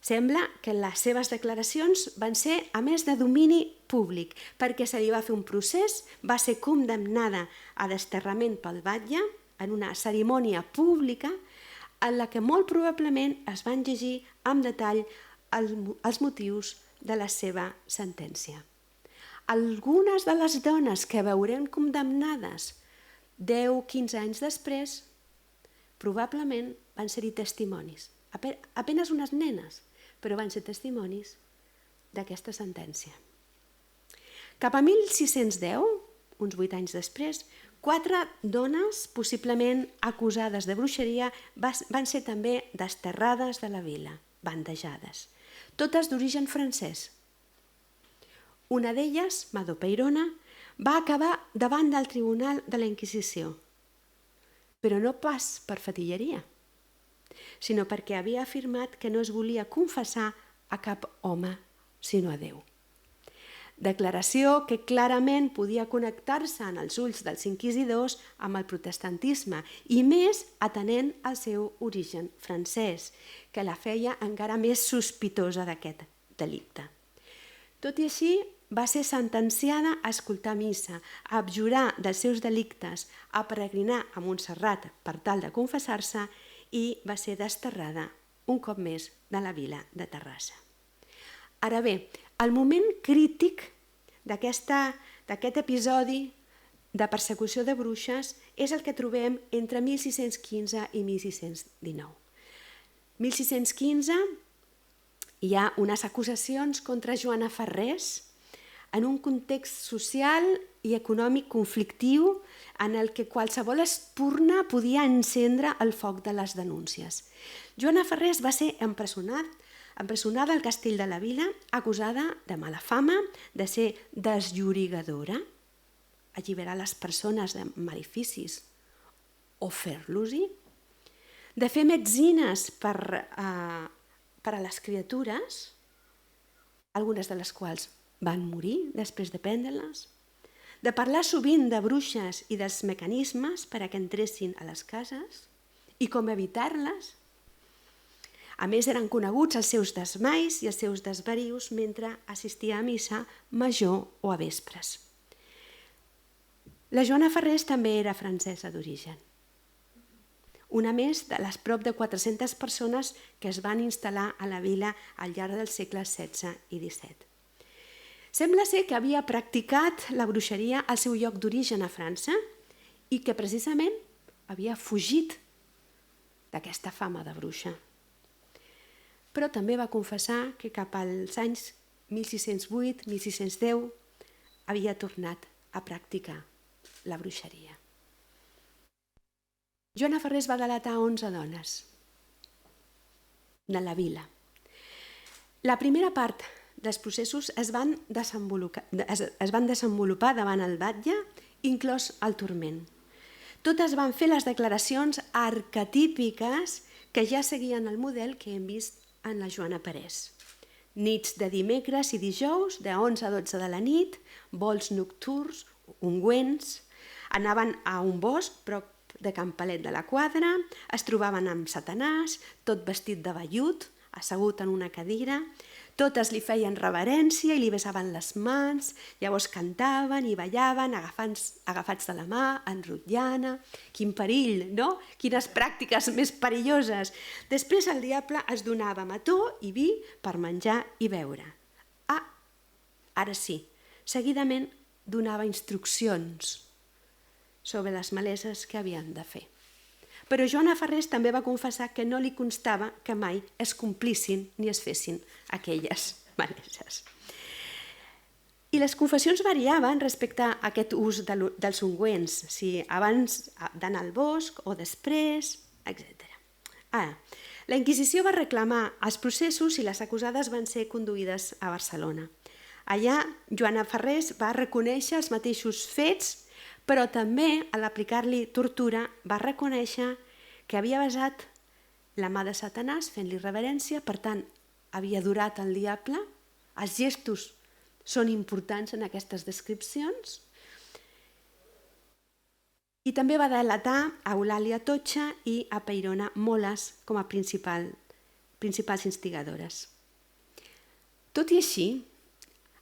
Sembla que les seves declaracions van ser a més de domini públic, perquè se li va fer un procés, va ser condemnada a desterrament pel batlle en una cerimònia pública en la que molt probablement es van llegir amb detall els motius de la seva sentència. Algunes de les dones que veurem condemnades 10-15 anys després probablement van ser-hi testimonis. Apenas unes nenes, però van ser testimonis d'aquesta sentència. Cap a 1610, uns 8 anys després, 4 dones possiblement acusades de bruixeria van ser també desterrades de la vila, bandejades, totes d'origen francès. Una d'elles, Madó Peirona, va acabar davant del Tribunal de la Inquisició, però no pas per fetilleria, sinó perquè havia afirmat que no es volia confessar a cap home, sinó a Déu. Declaració que clarament podia connectar-se en els ulls dels inquisidors amb el protestantisme i més atenent al seu origen francès, que la feia encara més sospitosa d'aquest delicte. Tot i així, va ser sentenciada a escoltar missa, a abjurar dels seus delictes, a peregrinar a Montserrat per tal de confessar-se i va ser desterrada un cop més de la vila de Terrassa. Ara bé, el moment crític d'aquest episodi de persecució de bruixes és el que trobem entre 1615 i 1619. 1615 hi ha unes acusacions contra Joana Ferrés en un context social i econòmic conflictiu en el que qualsevol espurna podia encendre el foc de les denúncies. Joana Ferrés va ser empresonada al castell de la Vila, acusada de mala fama, de ser desllorigadora, alliberar les persones de maleficis o fer-los-hi, de fer metzines per a les criatures, algunes de les quals van morir després de prendre-les, de parlar sovint de bruixes i dels mecanismes per a que entressin a les cases i com evitar-les. A més, eren coneguts els seus desmais i els seus desvarius mentre assistia a missa major o a vespres. La Joana Ferrés també era francesa d'origen. Una més de les prop de 400 persones que es van instal·lar a la vila al llarg dels segles XVI i XVII. Sembla ser que havia practicat la bruixeria al seu lloc d'origen a França i que precisament havia fugit d'aquesta fama de bruixa. Però també va confessar que cap als anys 1608-1610 havia tornat a practicar la bruixeria. Joana Ferrés va delatar 11 dones de la vila. La primera part dels processos es van desenvolupar davant el batlle, inclòs el turment. Totes van fer les declaracions arquetípiques que ja seguien el model que hem vist en la Joana Parés. Nits de dimecres i dijous, de 11 a 12 de la nit, vols nocturns, ungüents, anaven a un bosc prop de Can Palet de la Quadra, es trobaven amb Satanàs, tot vestit de vellut, assegut en una cadira, totes li feien reverència i li besaven les mans, llavors cantaven i ballaven agafats de la mà, enrotllana. Quin perill, no? Quines pràctiques més perilloses. Després el diable es donava mató i vi per menjar i beure. Ara sí, seguidament donava instruccions sobre les maleses que havien de fer. Però Joana Ferrés també va confessar que no li constava que mai es complissin ni es fessin aquelles maleses. I les confessions variaven respecte a aquest ús dels ungüents, si abans d'anar al bosc o després, etc. Ara, la Inquisició va reclamar els processos i les acusades van ser conduïdes a Barcelona. Allà, Joana Ferrés va reconèixer els mateixos fets, però també, a l'aplicar-li tortura, va reconèixer que havia besat la mà de Satanàs fent-li reverència, per tant, havia adorat el diable. Els gestos són importants en aquestes descripcions. I també va delatar a Eulàlia Totxa i a Peirona Moles com a principals instigadores. Tot i així,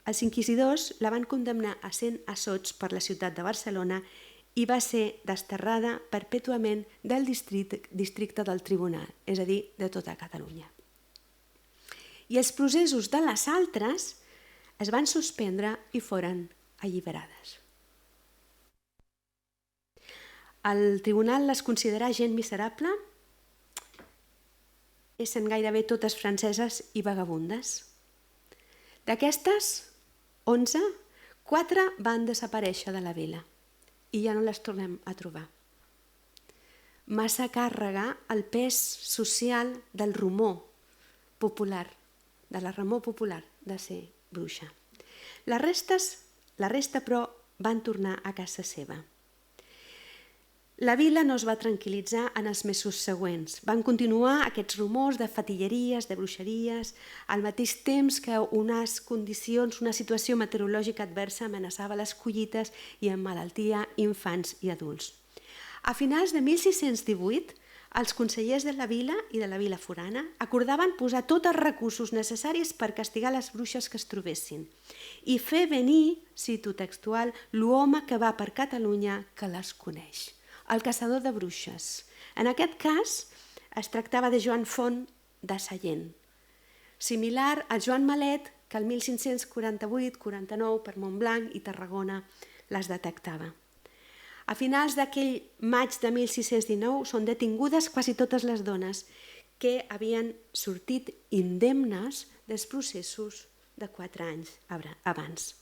els inquisidors la van condemnar a 100 assots per la ciutat de Barcelona i va ser desterrada perpètuament del districte del tribunal, és a dir, de tota Catalunya. I els processos de les altres es van suspendre i foren alliberades. El tribunal les considera gent miserable, essent gairebé totes franceses i vagabundes. D'aquestes 11, 4 van desaparèixer de la vila i ja no les tornem a trobar. Massa càrrega el pes social del rumor popular, de la remor popular de ser bruixa. La resta, però, van tornar a casa seva. La vila no es va tranquil·litzar en els mesos següents. Van continuar aquests rumors de fatilleries, de bruixeries, al mateix temps que unes condicions, una situació meteorològica adversa amenaçava les collites i emmalaltia infants i adults. A finals de 1618, els consellers de la vila i de la vila forana acordaven posar tots els recursos necessaris per castigar les bruixes que es trobessin i fer venir, cito textual, l'home que va per Catalunya que les coneix, el caçador de bruixes. En aquest cas es tractava de Joan Font de Sallent, similar a Joan Malet, que el 1548-49 per Montblanc i Tarragona les detectava. A finals d'aquell maig de 1619 són detingudes quasi totes les dones que havien sortit indemnes dels processos de 4 anys abans.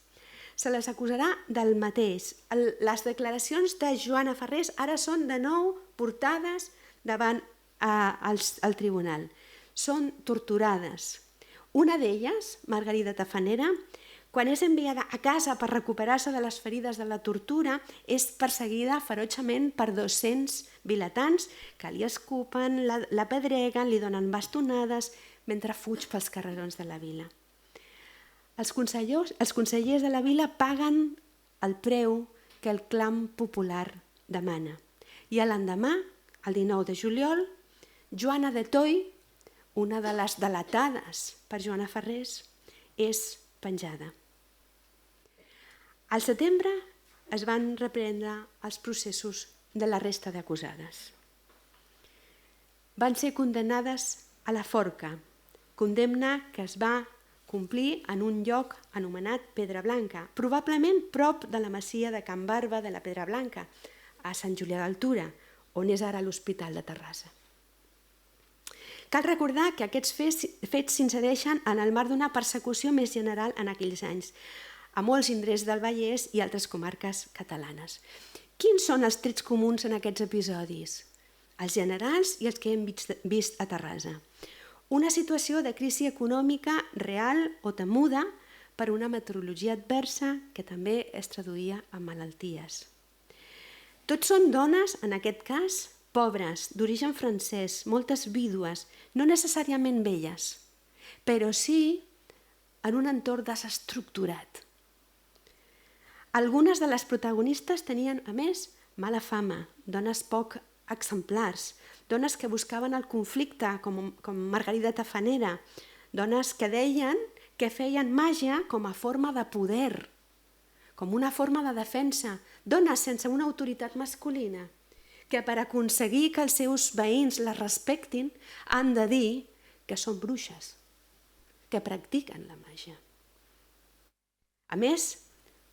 Se les acusarà del mateix. Les declaracions de Joana Farrés ara són de nou portades davant el tribunal. Són torturades. Una d'elles, Margarida Tafanera, quan és enviada a casa per recuperar-se de les ferides de la tortura, és perseguida ferotgement per 200 vilatans que li escupen, la pedreguen, li donen bastonades, mentre fuig pels carrerons de la vila. Els consellers de la vila paguen el preu que el clam popular demana. I l'endemà, el 19 de juliol, Joana de Toi, una de les delatades per Joana Farrés, és penjada. Al setembre es van reprendre els processos de la resta d'acusades. Van ser condemnades a la forca, condemna que es va complir en un lloc anomenat Pedra Blanca, probablement prop de la masia de Can Barba de la Pedra Blanca, a Sant Julià d'Altura, on és ara l'Hospital de Terrassa. Cal recordar que aquests fets s'insereixen en el marc d'una persecució més general en aquells anys, a molts indrets del Vallès i altres comarques catalanes. Quins són els trets comuns en aquests episodis? Els generals i els que hem vist a Terrassa. Una situació de crisi econòmica real o temuda per una meteorologia adversa que també es traduïa en malalties. Tots són dones, en aquest cas, pobres, d'origen francès, moltes vídues, no necessàriament velles, però sí en un entorn desestructurat. Algunes de les protagonistes tenien, a més, mala fama, dones poc exemplars, dones que buscaven el conflicte, com Margarida Tafanera, dones que deien que feien màgia com a forma de poder, com una forma de defensa, dones sense una autoritat masculina, que per aconseguir que els seus veïns les respectin han de dir que són bruixes, que practiquen la màgia. A més,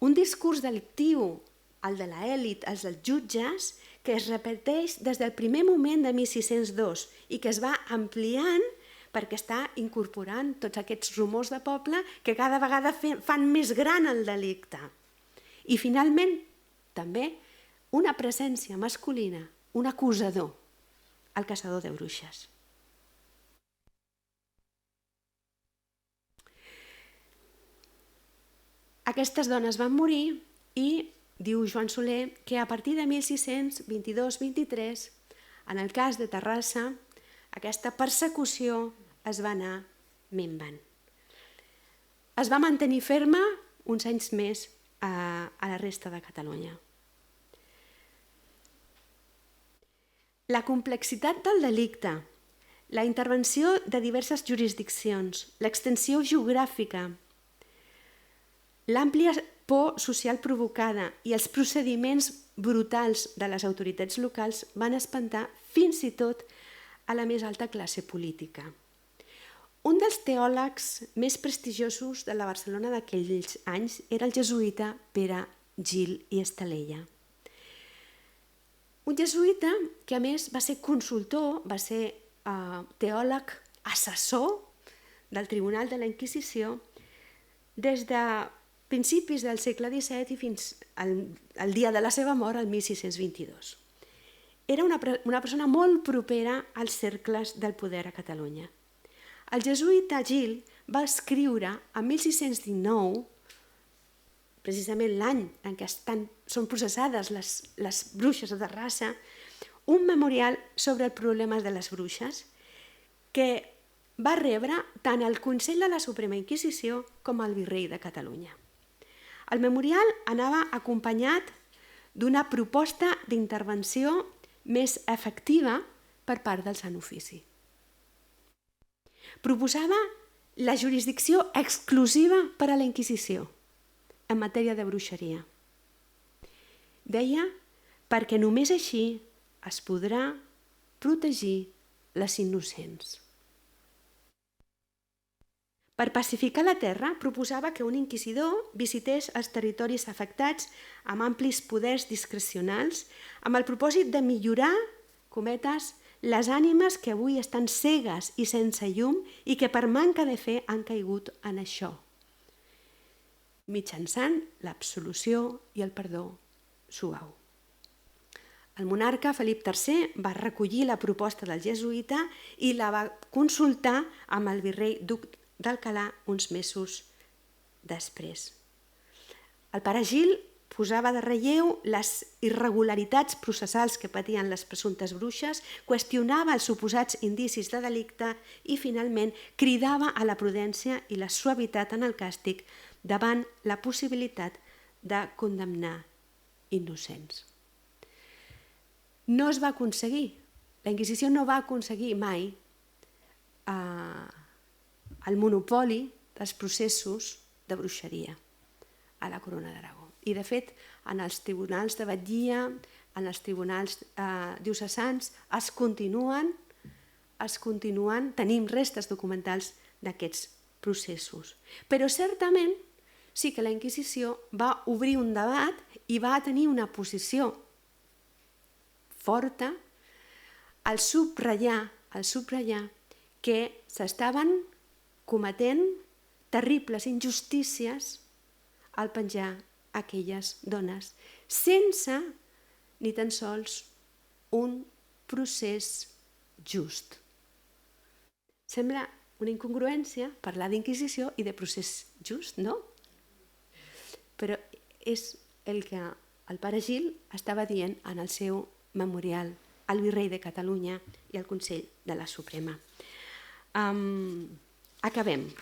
un discurs delictiu, el de l'elit, els dels jutges, que es repeteix des del primer moment de 1602 i que es va ampliant perquè està incorporant tots aquests rumors de poble que cada vegada fan més gran el delicte. I finalment, també, una presència masculina, un acusador, el caçador de bruixes. Aquestes dones van morir i diu Joan Soler que a partir de 1622-23, en el cas de Terrassa, aquesta persecució es va anar minvant. Es va mantenir ferma uns anys més a la resta de Catalunya. La complexitat del delicte, la intervenció de diverses jurisdiccions, l'extensió geogràfica, l'àmplia por social provocada i els procediments brutals de les autoritats locals van espantar fins i tot a la més alta classe política. Un dels teòlegs més prestigiosos de la Barcelona d'aquells anys era el jesuïta Pere Gil i Estalella. Un jesuïta que a més va ser consultor, va ser teòleg assessor del Tribunal de la Inquisició des de principis del segle XVII i fins al dia de la seva mort, el 1622. Era una persona molt propera als cercles del poder a Catalunya. El jesuïta Gil va escriure en 1619, precisament l'any en què són processades les bruixes de Terrassa, un memorial sobre el problema de les bruixes que va rebre tant el Consell de la Suprema Inquisició com el Virrei de Catalunya. El memorial anava acompanyat d'una proposta d'intervenció més efectiva per part del Sant Ofici. Proposava la jurisdicció exclusiva per a la Inquisició en matèria de bruixeria. Deia, perquè només així es podrà protegir les innocents. Per pacificar la terra, proposava que un inquisidor visités els territoris afectats amb amplis poders discrecionals amb el propòsit de millorar, cometes, les ànimes que avui estan cegues i sense llum i que per manca de fe han caigut en això, mitjançant l'absolució i el perdó suau. El monarca Felip III va recollir la proposta del jesuïta i la va consultar amb el virrei duc d'Alcalà uns mesos després. El pare Gil posava de relleu les irregularitats processals que patien les presumptes bruixes, qüestionava els suposats indicis de delicte i, finalment, cridava a la prudència i la suavitat en el càstig davant la possibilitat de condemnar innocents. No es va aconseguir, la Inquisició no va aconseguir mai el monopoli dels processos de bruixeria a la Corona d'Aragó. I, de fet, en els tribunals de batllia, en els tribunals diocesans, es continuen, tenim restes documentals d'aquests processos. Però, certament, sí que la Inquisició va obrir un debat i va tenir una posició forta al subratllar que s'estaven cometent terribles injustícies al penjar aquelles dones, sense ni tan sols un procés just. Sembla una incongruència parlar d'Inquisició i de procés just, no? Però és el que el pare Gil estava dient en el seu memorial al Virrei de Catalunya i al Consell de la Suprema. Acabem.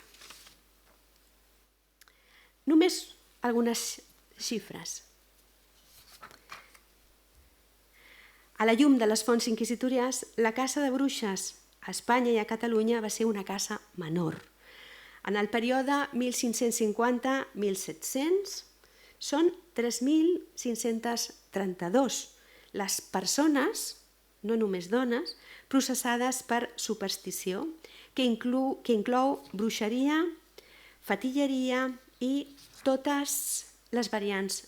Només algunes xifres. A la llum de les fonts inquisitorials, la caça de bruixes a Espanya i a Catalunya va ser una caça menor. En el període 1550-1700 són 3.532 les persones, no només dones, processades per superstició, que inclou bruixeria, fatilleria i totes les variants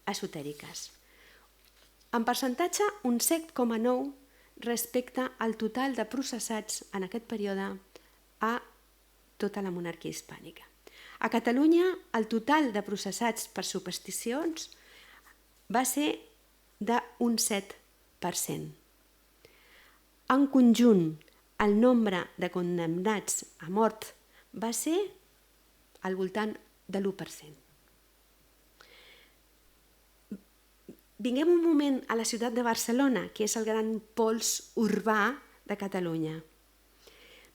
esotèriques. En percentatge, un 7,9 respecte al total de processats en aquest període a tota la monarquia hispànica. A Catalunya, el total de processats per supersticions va ser d'un 7%. En conjunt, el nombre de condemnats a mort va ser al voltant de l'1%. Vinguem un moment a la ciutat de Barcelona, que és el gran pols urbà de Catalunya.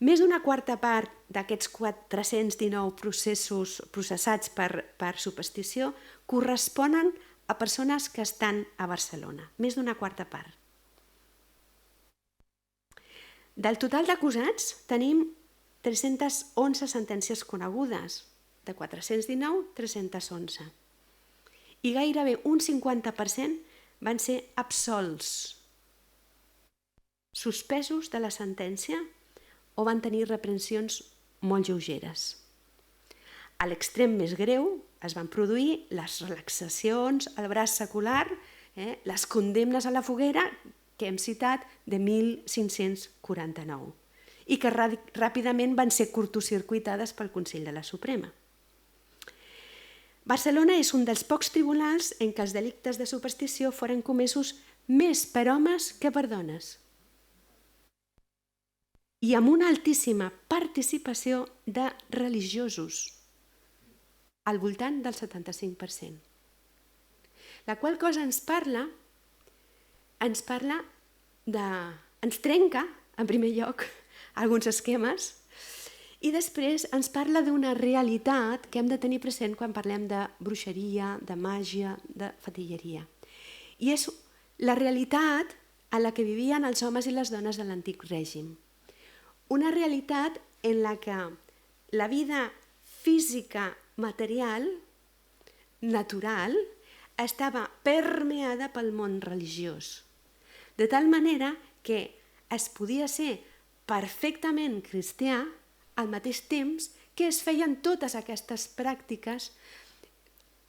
Més d'una quarta part d'aquests 419 processats per superstició corresponen a persones que estan a Barcelona. Més d'una quarta part. Del total d'acusats tenim 311 sentències conegudes, de 419, 311. I gairebé un 50% van ser absolts, suspesos de la sentència o van tenir reprensions molt lleugeres. A l'extrem més greu es van produir les relaxacions al braç secular, les condemnes a la foguera que hem citat de 1549 i que ràpidament van ser curtocircuitades pel Consell de la Suprema. Barcelona és un dels pocs tribunals en què els delictes de superstició foren comesos més per homes que per dones i amb una altíssima participació de religiosos, al voltant del 75%. La qual cosa ens trenca, en primer lloc, alguns esquemes i després ens parla d'una realitat que hem de tenir present quan parlem de bruixeria, de màgia, de fetilleria. I és la realitat a la que vivien els homes i les dones de l'antic règim. Una realitat en la que la vida física, material, natural, estava permeada pel món religiós. De tal manera que es podia ser perfectament cristià al mateix temps que es feien totes aquestes pràctiques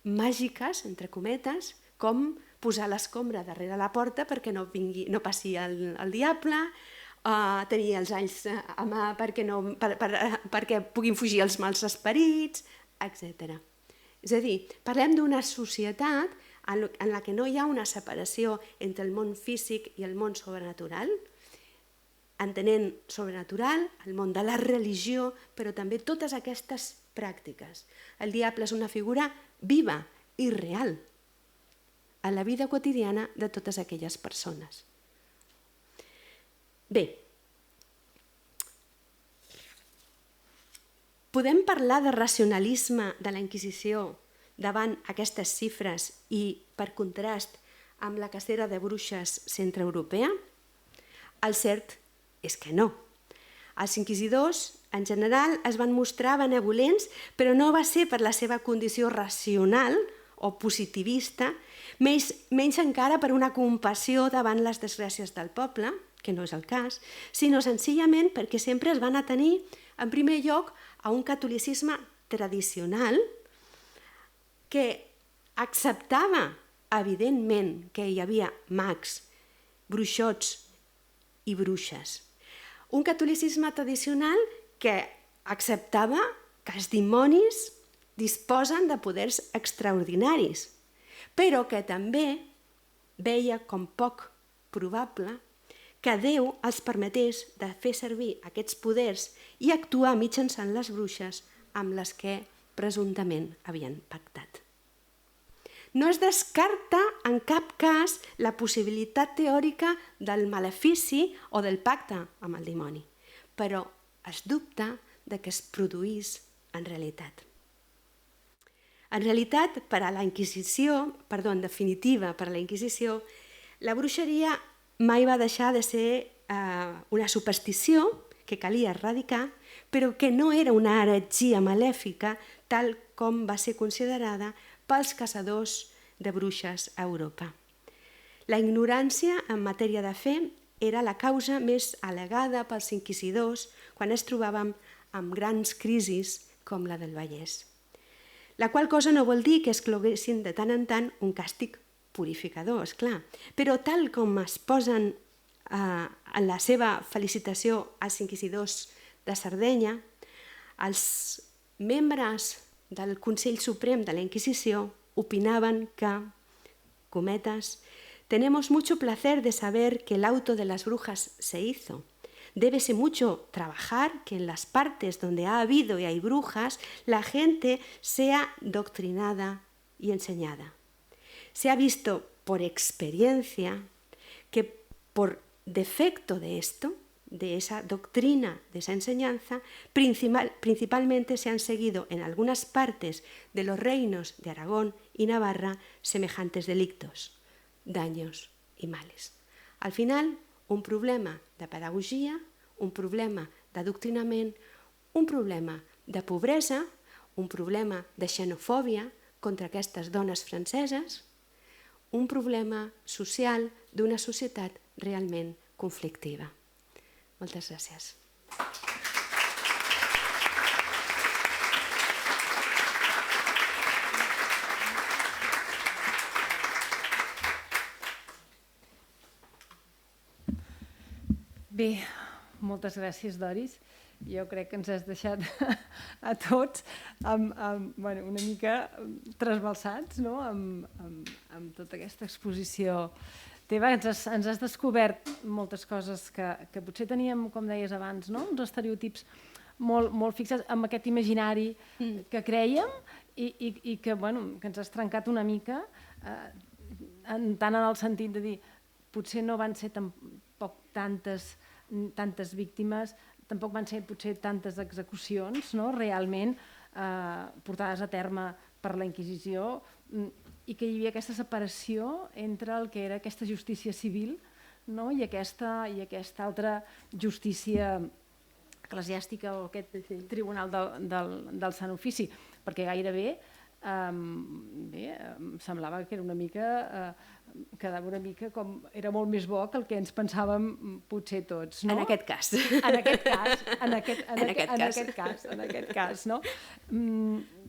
màgiques, entre cometes, com posar l'escombra darrere la porta perquè no passi el diable, tenir els alls a mà perquè puguin fugir els mals esperits, etc. És a dir, parlem d'una societat en la que no hi ha una separació entre el món físic i el món sobrenatural, entenent sobrenatural el món de la religió, però també totes aquestes pràctiques. El diable és una figura viva i real a la vida quotidiana de totes aquelles persones. Bé, podem parlar de racionalisme de la Inquisició davant aquestes xifres i, per contrast, amb la cacera de bruixes centreeuropea? El cert és que no. Els inquisidors, en general, es van mostrar benevolents, però no va ser per la seva condició racional o positivista, menys encara per una compassió davant les desgràcies del poble, que no és el cas, sinó senzillament perquè sempre es van atenir, en primer lloc, a un catolicisme tradicional que acceptava, evidentment, que hi havia mags, bruixots i bruixes. Un catolicisme tradicional que acceptava que els dimonis disposen de poders extraordinaris, però que també veia com poc probable que Déu els permetés de fer servir aquests poders i actuar mitjançant les bruixes amb les que presumptament havien pactat. No es descarta en cap cas la possibilitat teòrica del malefici o del pacte amb el dimoni, però es dubta de que es produís en realitat. En realitat, en definitiva, per a la Inquisició, la bruixeria mai va deixar de ser una superstició que calia erradicar, però que no era una heretgia malèfica tal com va ser considerada pels caçadors de bruixes a Europa. La ignorància en matèria de fe era la causa més al·legada pels inquisidors quan es trobàvem amb grans crisis com la del Vallès. La qual cosa no vol dir que excloguessin de tant en tant un càstig purificador, esclar, però tal com es posen en la seva felicitació als inquisidors de Sardenya, els membres del Consell Suprem de la Inquisició opinaven que, cometas, tenemos mucho placer de saber que el auto de las brujas se hizo. Débese mucho trabajar que en las partes donde ha habido y hay brujas, la gente sea doctrinada y enseñada. Se ha visto por experiencia que por defecto de esto, de esa doctrina, de esa enseñanza, principalmente se han seguido en algunas partes de los reinos de Aragón y Navarra semejantes delictos, daños y males. Al final, un problema de pedagogia, un problema d'adoctrinament, un problema de pobresa, un problema de xenofòbia contra aquestes dones franceses, un problema social d'una societat realment conflictiva. Moltes gràcies. Bé, moltes gràcies, Doris. Jo crec que ens has deixat a tots una mica trasbalsats, no? amb tota aquesta exposició teva. Ens has descobert moltes coses que potser teníem, com deies abans, no? Uns estereotips molt fixats amb aquest imaginari que crèiem i que ens has trencat una mica, tant en el sentit de dir potser no van ser tampoc tantes víctimes, tampoc van ser potser tantes execucions, no? Realment portades a terme per la Inquisició, i que hi havia aquesta separació entre el que era aquesta justícia civil, no? i aquesta altra justícia eclesiàstica o aquest tribunal del Sant Ofici, perquè gairebé semblava que era una mica, quedava una mica com era molt més bo que el que ens pensàvem potser tots, no? En aquest cas. En aquest cas, no?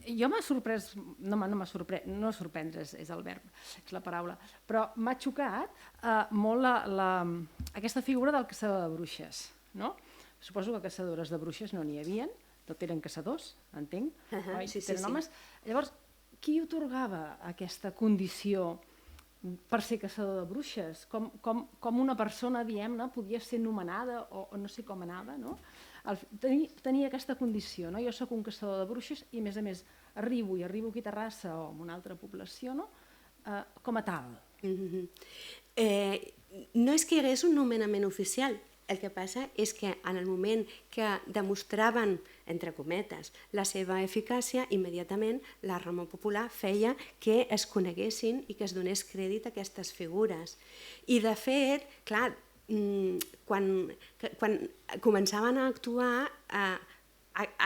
Jo m'ha sorprès, no sorprendre és el verb, és la paraula, però m'ha xocat molt aquesta figura del caçador de bruixes, no? Suposo que caçadores de bruixes no n'hi havien, tot eren caçadors, entenc, oi? Eren homes. Llavors, qui otorgava aquesta condició per ser caçador de bruixes? Com una persona, diguem-ne, podia ser nomenada o no sé com anava, no? Tenia aquesta condició, no? Jo soc un caçador de bruixes i, a més, arribo aquí a Terrassa o en una altra població, no? Com a tal. No és que hi hagués un nomenament oficial. El que passa és que en el moment que demostraven, entre cometes, la seva eficàcia, immediatament la Roma Popular feia que es coneguessin i que es donés crèdit a aquestes figures. I de fet, clar, quan començaven a actuar,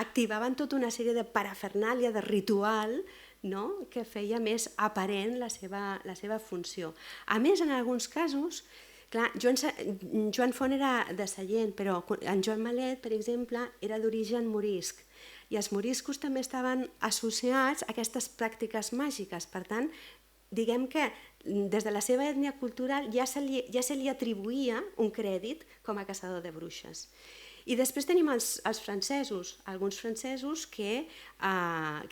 activaven tota una sèrie de parafernàlia, de ritual, no? Que feia més aparent la seva funció. A més, en alguns casos, clar, Joan Font era de Sallent, però en Joan Malet, per exemple, era d'origen morisc. I els moriscos també estaven associats a aquestes pràctiques màgiques. Per tant, diguem que des de la seva ètnia cultural ja se li atribuïa un crèdit com a caçador de bruixes. I després tenim els francesos, alguns francesos que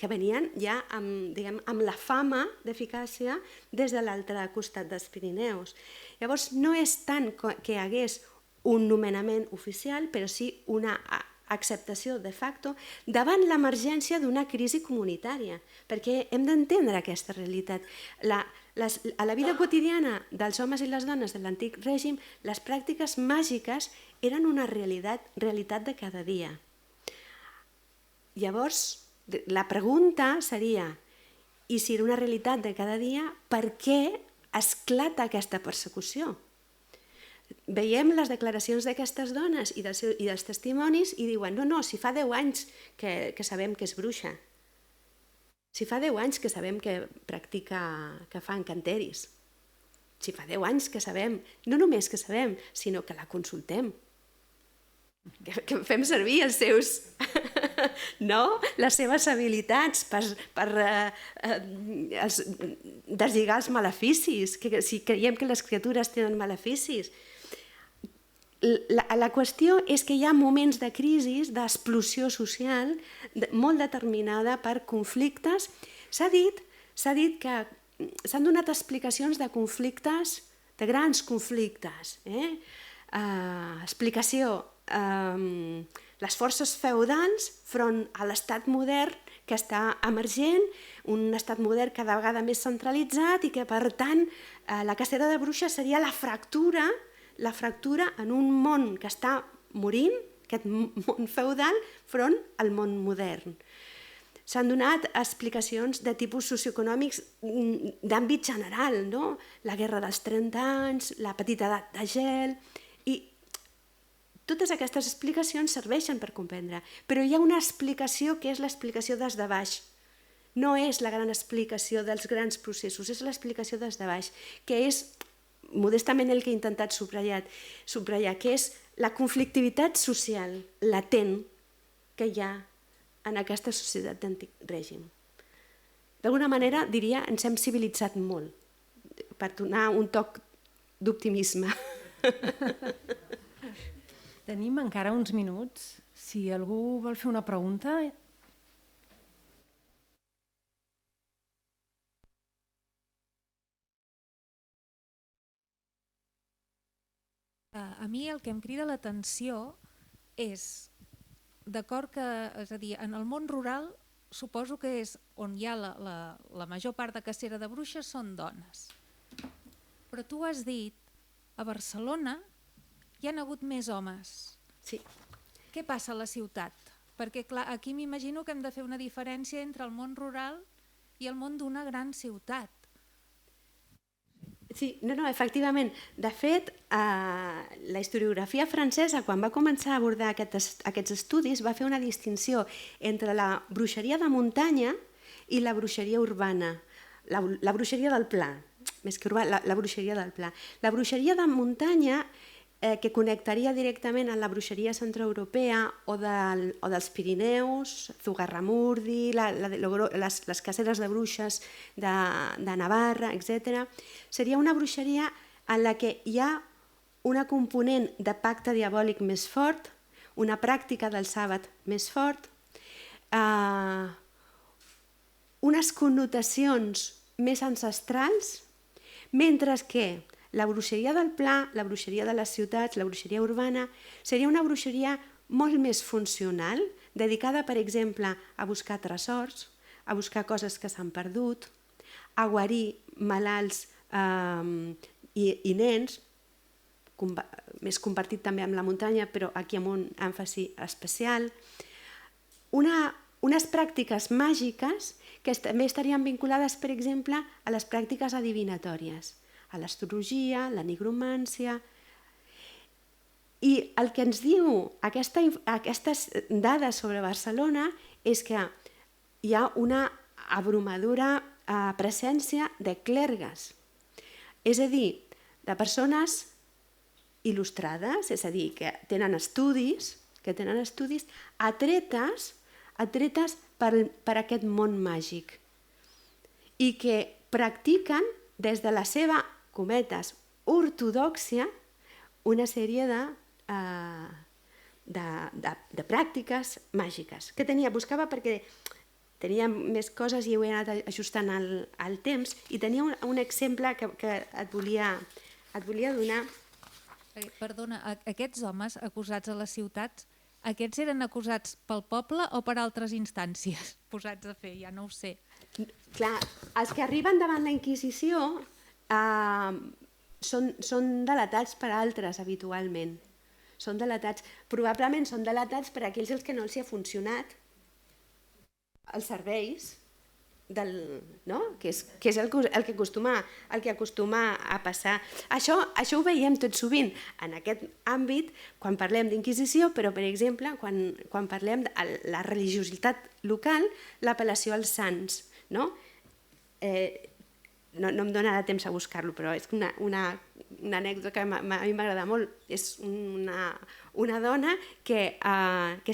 venien ja amb la fama d'eficàcia des de l'altre costat dels Pirineus. Llavors, no és tant que hi hagués un nomenament oficial, però sí una acceptació de facto davant l'emergència d'una crisi comunitària, perquè hem d'entendre aquesta realitat. A la vida quotidiana dels homes i les dones de l'antic règim, les pràctiques màgiques eren una realitat de cada dia. Llavors, la pregunta seria, i si era una realitat de cada dia, per què esclata aquesta persecució? Veiem les declaracions d'aquestes dones i dels testimonis i diuen no, si fa 10 anys que sabem que és bruixa, si fa 10 anys que sabem que fa encanteris, si fa 10 anys que sabem, no només que sabem, sinó que la consultem, que fem servir les seves habilitats per deslligar els maleficis, que si creiem que les criatures tenen maleficis. La qüestió és que hi ha moments de crisi, d'explosió social, molt determinada per conflictes. S'ha dit que s'han donat explicacions de conflictes, de grans conflictes. Explicació, les forces feudals front a l'estat modern que està emergent, un estat modern cada vegada més centralitzat i que, per tant, la cacera de bruixes seria la fractura en un món que està morint, aquest món feudal, front al món modern. S'han donat explicacions de tipus socioeconòmics d'àmbit general, no? La guerra dels 30 anys, la petita edat de gel, i totes aquestes explicacions serveixen per comprendre, però hi ha una explicació que és l'explicació des de baix, no és la gran explicació dels grans processos, és l'explicació des de baix, que és modestament el que he intentat subratllar, que és la conflictivitat social latent que hi ha en aquesta societat d'antic règim. D'alguna manera, diria, ens hem civilitzat molt, per donar un toc d'optimisme. Tenim encara uns minuts. Si algú vol fer una pregunta... A mi el que em crida l'atenció és, d'acord que, és a dir, en el món rural suposo que és on hi ha la major part de cacera de bruixes són dones. Però tu has dit, a Barcelona hi han hagut més homes. Sí. Què passa a la ciutat? Perquè clar, aquí m'imagino que hem de fer una diferència entre el món rural i el món d'una gran ciutat. Sí, no, efectivament. De fet, la historiografia francesa, quan va començar a abordar aquests estudis, va fer una distinció entre la bruixeria de muntanya i la bruixeria urbana, la bruixeria del pla, més que urbana, la bruixeria del pla. La bruixeria de muntanya, que connectaria directament amb la bruixeria centroeuropea o dels Pirineus, Zugarramurdi, les caceres de bruixes de Navarra, etc. Seria una bruixeria en la que hi ha una component de pacte diabòlic més fort, una pràctica del sàbat més fort, unes connotacions més ancestrals, mentre que la bruixeria del pla, la bruixeria de les ciutats, la bruixeria urbana, seria una bruixeria molt més funcional, dedicada, per exemple, a buscar tresors, a buscar coses que s'han perdut, a guarir malalts i nens, més compartit també amb la muntanya, però aquí amb un èmfasi especial. Unes pràctiques màgiques que també estarien vinculades, per exemple, a les pràctiques adivinatòries, a l'astrologia, la nigromància. I el que ens diu aquestes dades sobre Barcelona és que hi ha una abrumadora presència de clergues, és a dir, de persones il·lustrades, és a dir, que tenen estudis atretes per aquest món màgic i que practiquen des de la seva, cometes, ortodòxia, una sèrie de pràctiques màgiques que buscava perquè tenia més coses i ho he anat ajustant al temps i tenia un exemple que et volia donar. Perdona, aquests homes acusats a les ciutats, aquests eren acusats pel poble o per altres instàncies posats a fer? Ja no ho sé. Clar, els que arriben davant la Inquisició són delatats per altres habitualment. Probablement són delatats per aquells als que no els hi ha funcionat els serveis, que és el que acostuma a passar. Això ho veiem tot sovint en aquest àmbit quan parlem d'Inquisició, però, per exemple, quan parlem de la religiositat local, l'apel·lació als sants. No em donarà temps a buscar-lo, però és una anècdota que a mi m'agrada molt. És una dona que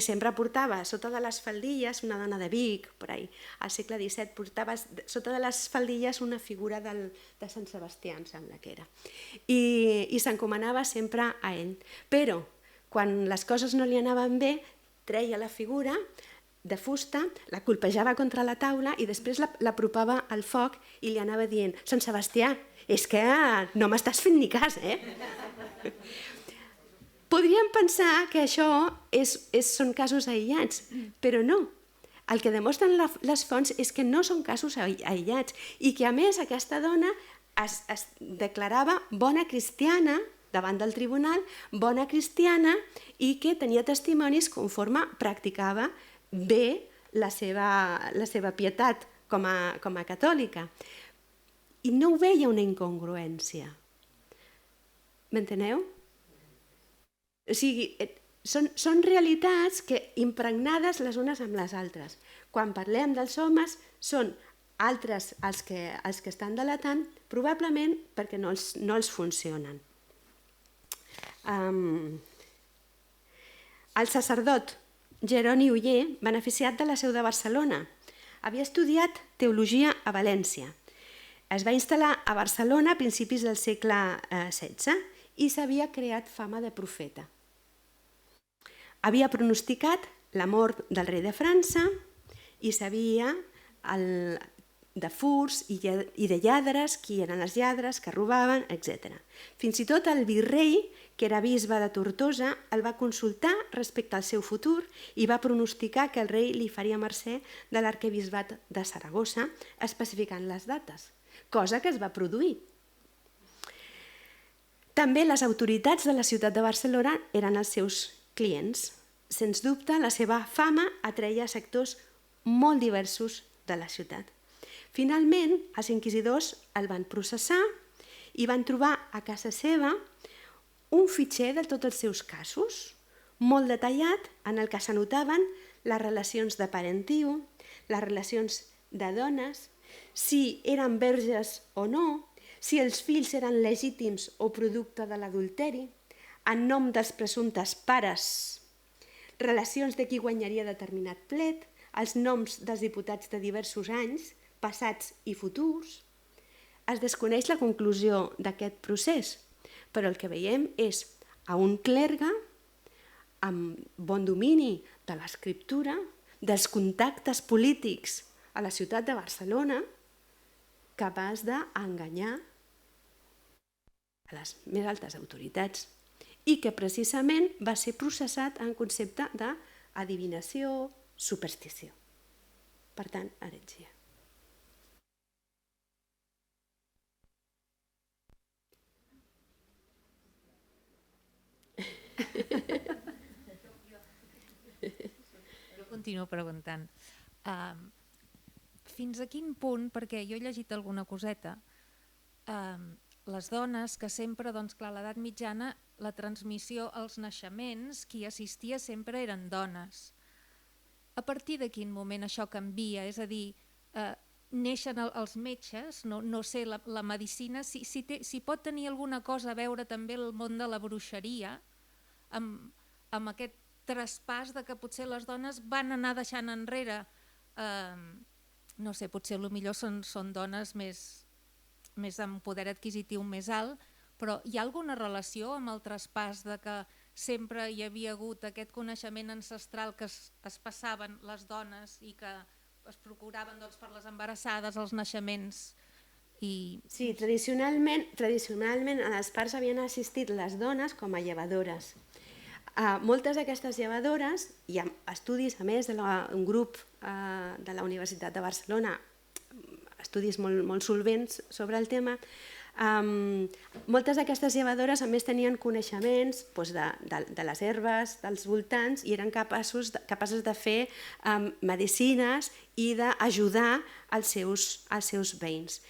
sempre portava sota de les faldilles, una dona de Vic, al segle XVII, portava sota de les faldilles una figura de Sant Sebastià, em sembla que era, i s'encomanava sempre a ell. Però quan les coses no li anaven bé, treia la figura de fusta, la colpejava contra la taula i després l'apropava al foc i li anava dient: Sant Sebastià, és que no m'estàs fent ni cas, Podríem pensar que això són casos aïllats, però no. El que demostren les fonts és que no són casos aïllats i que, a més, aquesta dona es declarava bona cristiana davant del tribunal, bona cristiana, i que tenia testimonis conforme practicava bé la seva pietat com a catòlica. I no ho veia una incongruència. M'enteneu? O sigui, són realitats que impregnades les unes amb les altres. Quan parlem dels homes, són altres els que estan delatant, probablement perquè no els funcionen. El sacerdot Jeroni Oller, beneficiat de la seu de Barcelona, havia estudiat teologia a València. Es va instal·lar a Barcelona a principis del segle XVI i s'havia creat fama de profeta. Havia pronosticat la mort del rei de França i sabia de furts i de lladres, qui eren els lladres, que robaven, etc. Fins i tot el virrei, que era bisbe de Tortosa, el va consultar respecte al seu futur i va pronosticar que el rei li faria mercè de l'arquebisbat de Saragossa, especificant les dates, cosa que es va produir. També les autoritats de la ciutat de Barcelona eren els seus clients. Sens dubte, la seva fama atreia sectors molt diversos de la ciutat. Finalment, els inquisidors el van processar i van trobar a casa seva un fitxer de tots els seus casos, molt detallat, en el que s'anotaven les relacions de parentiu, les relacions de dones, si eren verges o no, si els fills eren legítims o producte de l'adulteri, en nom dels presumptes pares, relacions de qui guanyaria determinat plet, els noms dels diputats de diversos anys, passats i futurs. Es desconeix la conclusió d'aquest procés, però el que veiem és a un clergue amb bon domini de l'escriptura, dels contactes polítics a la ciutat de Barcelona, capaç d'enganyar a les més altes autoritats i que precisament va ser processat en concepte d'adivinació, superstició. Per tant, heretgia. Jo continuo preguntant. Fins a quin punt, perquè jo he llegit alguna coseta, les dones que sempre, doncs clar, a l'edat mitjana, la transmissió als naixements, qui assistia sempre eren dones. A partir de quin moment això canvia? És a dir, neixen els metges, no sé, la medicina, si pot tenir alguna cosa a veure també el món de la bruixeria, amb aquest traspàs de que potser les dones van anar deixant enrere, no sé, potser millor són dones més amb poder adquisitiu més alt, però hi ha alguna relació amb el traspàs de que sempre hi havia hagut aquest coneixement ancestral que es passaven les dones i que es procuraven per les embarassades, els naixements? Sí, tradicionalment a les parts havien assistit les dones com a llevadores. Moltes d'aquestes llevadores, hi ha estudis a més d'un grup de la Universitat de Barcelona, estudis molt solvents sobre el tema, moltes d'aquestes llevadores a més tenien coneixements de les herbes, dels voltants, i eren capaces de fer medicines i d'ajudar els seus veïns.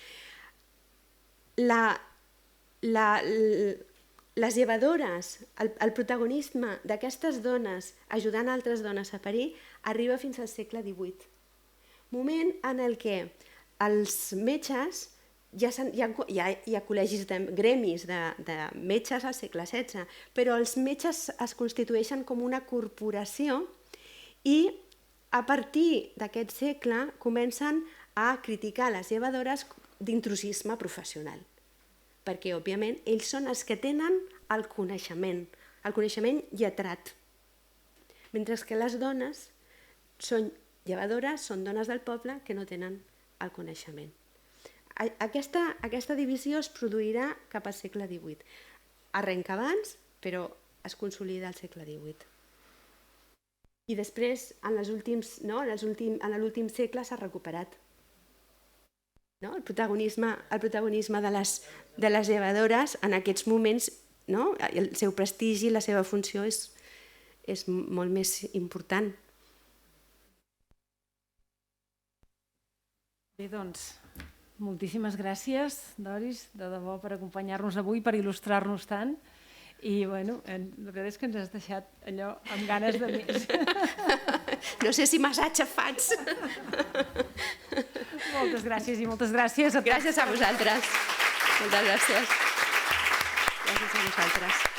Les llevadores, el protagonisme d'aquestes dones ajudant altres dones a parir arriba fins al segle XVIII, moment en el què els metges, hi ha col·legis de gremis de metges al segle XVI, però els metges es constitueixen com una corporació i a partir d'aquest segle comencen a criticar les llevadores d'intrusisme professional, perquè òbviament ells són els que tenen el coneixement lletrat, mentre que les dones són llevadores, són dones del poble que no tenen el coneixement. Aquesta divisió es produirà cap al segle XVIII. Arrenca abans, però es consolida al segle XVIII. I després, en l'últim segle, s'ha recuperat. El protagonisme de les llevadores en aquests moments, el seu prestigi, la seva funció és molt més important. Bé, doncs, moltíssimes gràcies, Doris, de debò, per acompanyar-nos avui, per il·lustrar-nos tant. I, bueno, la veritat és que ens has deixat allò amb ganes de més. No sé si massatge fans. Moltes gràcies i moltes gràcies a tots. Gràcies a vosaltres. Moltes gràcies. Gràcies a vosaltres.